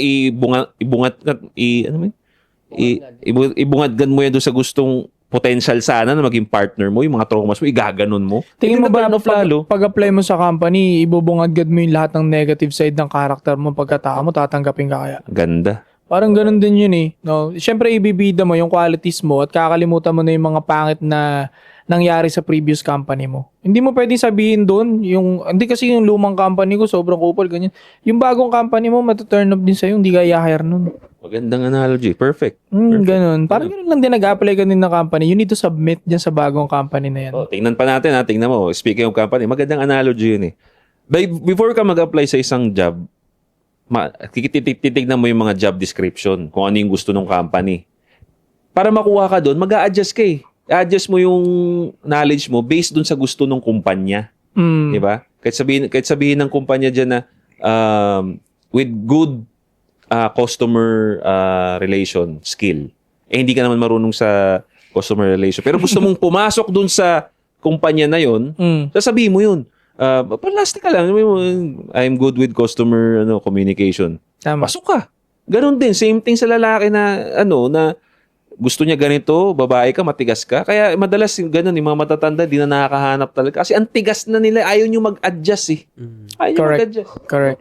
ibungadgan mo yan doon sa gustong potential sana na maging partner mo, yung mga traumas mo, igaganon mo. Tingin mo ba lalo? pag-apply mo sa company, ibubungad mo yung lahat ng negative side ng character mo, pagkatao mo, tatanggapin ka kaya? Ganda. Parang ganun din yun eh. No? Siyempre, ibibida mo yung qualities mo at kakalimutan mo na yung mga pangit na nangyari sa previous company mo. Hindi mo pwedeng sabihin doon, hindi kasi yung lumang company ko, sobrang kupal, ganyan. Yung bagong company mo, matuturn up din sa'yo, hindi ka i-hire nun. Magandang analogy. Perfect. Ganun. Parang ganun lang din nag-apply ka din ng company. You need to submit dyan sa bagong company na yan. Tingnan pa natin ha. Tingnan mo. Speaking of company, magandang analogy yun eh. Before ka mag-apply sa isang job, titignan mo yung mga job description, kung ano yung gusto ng company. Para makuha ka doon, mag-a-adjust ka eh. I-adjust mo yung knowledge mo based dun sa gusto ng kumpanya. Di ba? Kahit sabihin ng kumpanya dyan na with good customer relation skill. Hindi ka naman marunong sa customer relation. Pero gusto mong pumasok dun sa kumpanya na yun, sasabihin mo yun. Palastik ka lang. I'm good with customer communication. Tama. Pasok ka. Ganon din. Same thing sa lalaki na na gusto niya ganito, babae ka, matigas ka. Kaya madalas ganun, yung mga matatanda, di na nakakahanap talaga. Kasi ang tigas na nila, ayaw nyo mag-adjust eh. Ayaw nyo mag-adjust. Correct.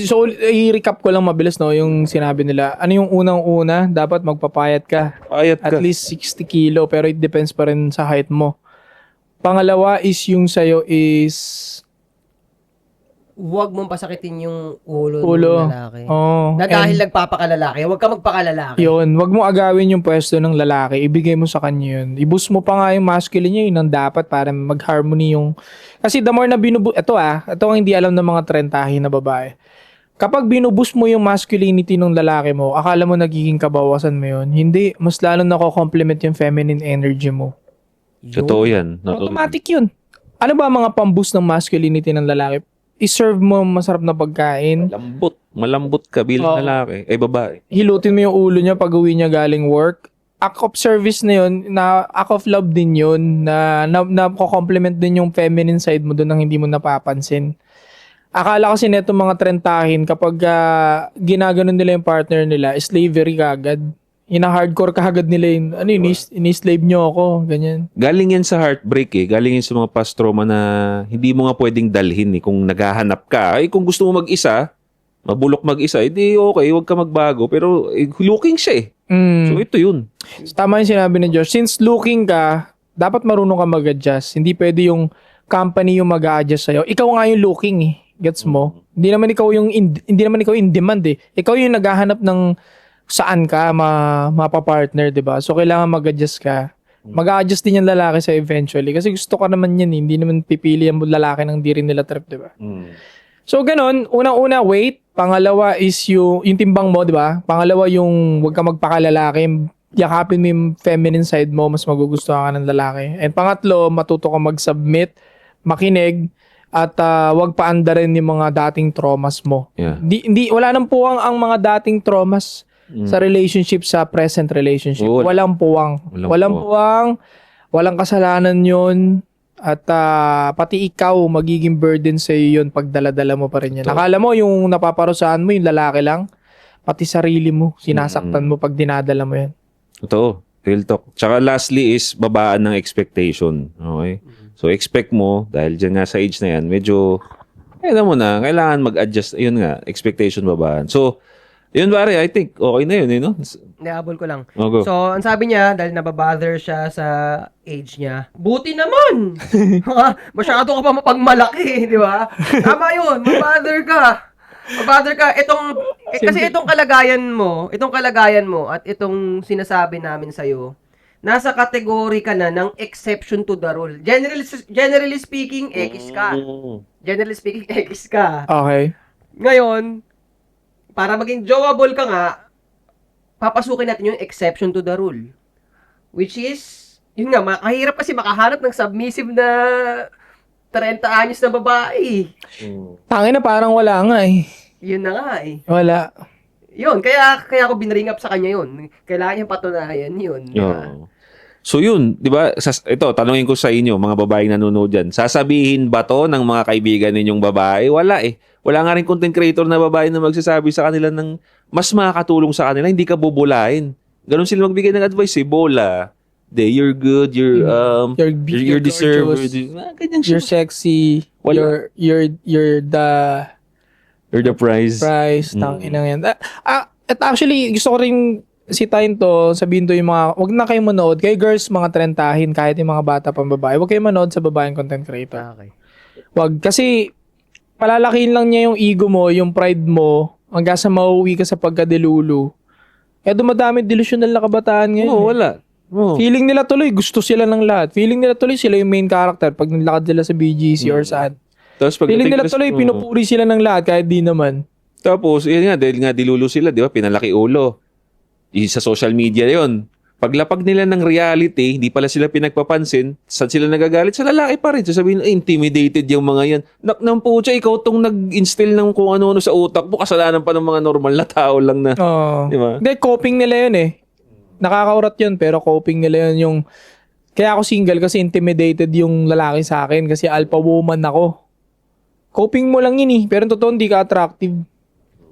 So, i-recap ko lang mabilis, no, yung sinabi nila. Ano yung unang-una? Dapat magpapayat ka. Payat ka. At least 60 kilo, pero it depends pa rin sa height mo. Pangalawa is yung sa'yo is... Huwag mong pasakitin yung ulo ng Ulo. lalaki. Oh, Na dahil nagpapakalalaki, huwag ka magpakalalaki. yun, wag mo agawin yung pwesto ng lalaki. Ibigay mo sa kanya yun. I-boost mo pa nga yung masculine niya, yun ang dapat para mag-harmony yung... Kasi the more na ito ang hindi alam ng mga trentahin na babae. Kapag binuboost mo yung masculinity ng lalaki mo, akala mo nagiging kabawasan mo yun. Hindi, mas lalo nako-complement yung feminine energy mo. Totoo yan. Automatic yun. Ano ba ang mga pamboost ng masculinity ng lalaki? I-serve mo masarap na pagkain. Malambot ka bilang Oo. lalaki. Babae. Hilutin mo yung ulo niya pag uwi niya galing work. act of service na yun, na act of love din yun, na compliment din yung feminine side mo doon nang hindi mo napapansin. Akala kasi neto mga trentahin kapag ginaganon nila yung partner nila, slavery kagad. Ina-hardcore kagad nila yung, ini-slave nyo ako, ganyan. Galing yan sa heartbreak eh. Galing yan sa mga past trauma na hindi mo nga pwedeng dalhin eh. Kung naghahanap ka, ay kung gusto mo mag-isa, mabulok mag-isa, edi okay, huwag ka magbago. Pero looking siya eh. So ito yun. So, tama yung sinabi ni Josh. Since looking ka, dapat marunong ka mag-adjust. Hindi pwede yung company yung mag-a-adjust sa'yo. Ikaw nga yung looking eh. Gets mo? Hindi naman ikaw in demand eh. Ikaw yung naghahanap ng saan ka mapapartner, 'di ba? So kailangan mag-adjust ka. Mag-a-adjust din yung lalaki sa eventually kasi gusto ka naman yan, hindi naman pipili ang lalaki ng di rin nila trip, 'di ba? So ganun, unang-una weight, pangalawa is yung timbang mo, 'di ba? Pangalawa yung wag ka magpakalalaki, yakapin mo yung feminine side mo, mas magugustuhan ka ng lalaki. And pangatlo, matuto ka mag-submit, makinig, at wag paandarin yung mga dating traumas mo. Yeah. Wala nang puwang ang mga dating traumas sa relationship, sa present relationship. Oo. Walang puwang. Walang puwang, walang kasalanan yun. At pati ikaw, magiging burden sa iyo yun pag dala-dala mo pa rin yan. Akala mo yung napaparusahan mo, yung lalaki lang, pati sarili mo, sinasaktan mo pag dinadala mo yan. Totoo. Real talk. Tsaka lastly is babaan ng expectation. Okay? So expect mo, dahil dyan nga sa age na yan, medyo, alam mo na, kailangan mag-adjust. Yun nga, expectation babaan. So, yun pare, I think okay na yun, no? Naabol ko lang. Oh, go. So, ang sabi niya, dahil nababother siya sa age niya, buti naman! Masyado ka pa mapagmalaki, di ba? Tama yun, mabother ka. Mabother ka. Kasi itong kalagayan mo at itong sinasabi namin sa'yo, nasa kategory ka na ng exception to the rule. Generally speaking, X ka. Generally speaking, X ka. Okay. Ngayon, para maging joable ka nga, papasukin natin yung exception to the rule. Which is, yun nga, makahirap kasi makahanap ng submissive na 30 anyos na babae. Tangin na parang wala nga eh. Yun na nga eh. Wala. Yun, kaya ako binring up sa kanya yun. Kailangan niyang patunayan yun. Oo. So yun, di ba? Ito, tanungin ko sa inyo, mga babaeng nanonood dyan. Sasabihin ba to ng mga kaibigan ninyong babae? Wala eh. Wala nga rin content creator na babae na magsasabi sa kanila ng mas makakatulong sa kanila, hindi ka bubulain. Ganun sila magbigay ng advice eh. Bola. You're good, you're deserve. Ganyan siya. You're sexy. Wala. You're the prize. Tangin na yan. At actually, gusto ko rin sitahin to, sabihin to yung mga, wag na kayong manood. Kayo girls, mga trentahin, kahit yung mga bata pang babae, wag kayong manood sa babaeng content creator. Okay. Wag. Kasi, palalakihin lang niya yung ego mo, yung pride mo, hanggang sa mauwi ka sa pagkadelulu. Kaya dumadami delusional na kabataan ngayon. Oo, wala. Oo. Feeling nila tuloy, gusto sila ng lahat. Feeling nila tuloy, sila yung main character pag nilakad sila sa BGC or saan. Tapos Feeling nila tuloy, pinupuri sila ng lahat kahit di naman. Tapos, yun nga, dahil nga dilulo sila, di ba? Pinalaki ulo. Sa social media yun. Paglapag nila ng reality, hindi pala sila pinagpapansin. Saan sila nagagalit? Sa lalaki pa rin. Sasabihin, intimidated yung mga yan. Naknang pucha, ikaw tong nag-instill ng kung ano-ano sa utak mo. Kasalanan pa ng mga normal na tao lang na. Di ba? Hindi, coping nila yun eh. Nakakaurat yun, pero coping nila yun yung... Kaya ako single kasi intimidated yung lalaki sa akin kasi alpha woman ako. Coping mo lang yun eh. Pero totoo, hindi ka attractive.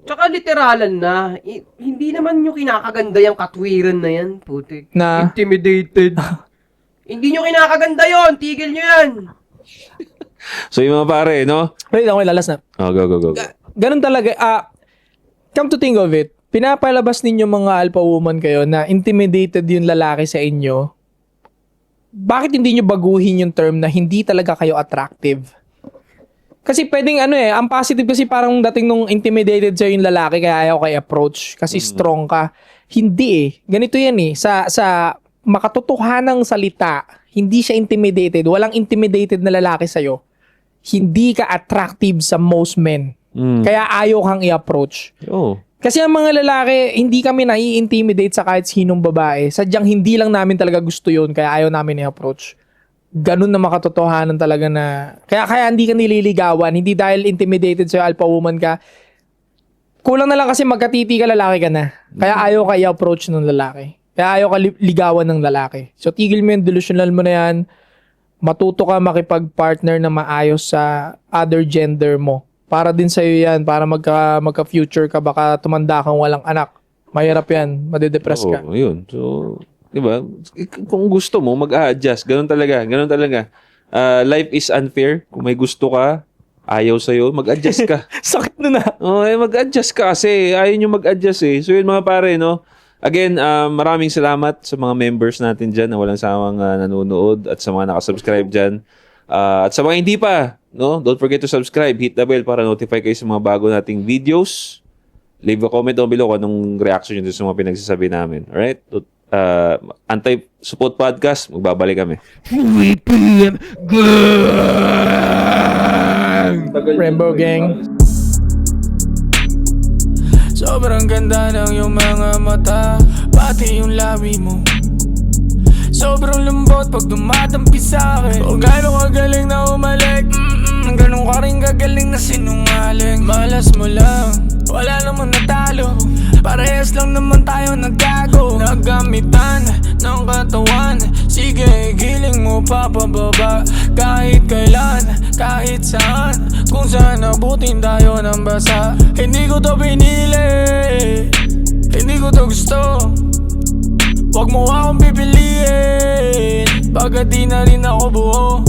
Tsaka literalan na, hindi naman nyo kinakaganda yung katwiran na yan, putik. Na? Intimidated. Hindi nyo kinakaganda yon, tigil nyo yan. So yung mga pare, no? Wait, ako lalas na. Oh, go. Ganun talaga. Come to think of it, pinapalabas ninyo mga alpha woman kayo na intimidated yung lalaki sa inyo. Bakit hindi nyo baguhin yung term na hindi talaga kayo attractive? Kasi pwedeng ang positive kasi parang dating nung intimidated sa'yo yung lalaki kaya ayaw kay approach kasi strong ka. Hindi eh. Ganito yan eh. Sa makatotohanang salita, hindi siya intimidated. Walang intimidated na lalaki sa'yo. Hindi ka attractive sa most men. Kaya ayaw kang i-approach. Oh. Kasi ang mga lalaki, hindi kami nai-intimidate sa kahit sinong babae. Sadyang hindi lang namin talaga gusto yun kaya ayaw namin i-approach. Ganun na makatotohanan talaga na kaya hindi ka nililigawan, hindi dahil intimidated sa'yo, alpha woman ka. Kulang na lang kasi magkatiti ka, lalaki ka na. Kaya ayaw ka i-approach ng lalaki. Kaya ayaw ka ligawan ng lalaki. So, tigil mo yung delusional mo na yan. Matuto ka makipag-partner na maayos sa other gender mo. Para din sa'yo yan. Para magka-future ka. Baka tumanda kang walang anak. Mahirap yan. Madedepress ka. Oo, yun. So, di ba? Kung gusto mo, mag-a-adjust. Ganun talaga. Ganun talaga. Life is unfair. Kung may gusto ka, ayaw sa'yo, mag-adjust ka. Sakit na na. Mag-adjust ka kasi ayaw nyo mag-adjust eh. So yun mga pare, no? Again, maraming salamat sa mga members natin dyan na walang sawang nanonood at sa mga nakasubscribe dyan. At sa mga hindi pa, no? Don't forget to subscribe, hit the bell para notify kayo sa mga bago nating videos. Leave a comment down below kung anong reaction nyo sa mga pinagsasabi namin. Alright? Anti-Support Podcast, magbabalik kami. Rainbow Gang. Sobrang ganda ng iyong mga mata, pati yung labi mo. Sobrang lambot pag dumadampi sa'kin. O gano'ng kagaling na umalik, gano'ng ka rin kagaling na sinungaling. Malas mo lang, wala namang natalo. Parehas lang naman tayo naggago. Naggamitan ng katawan, sige giling mo papababa. Kahit kailan, kahit saan, kung saan abutin tayo ng basa. Hindi ko to pinili, hindi ko to gusto. Wag mo akong pipiliin, pagkat di na rin ako buo.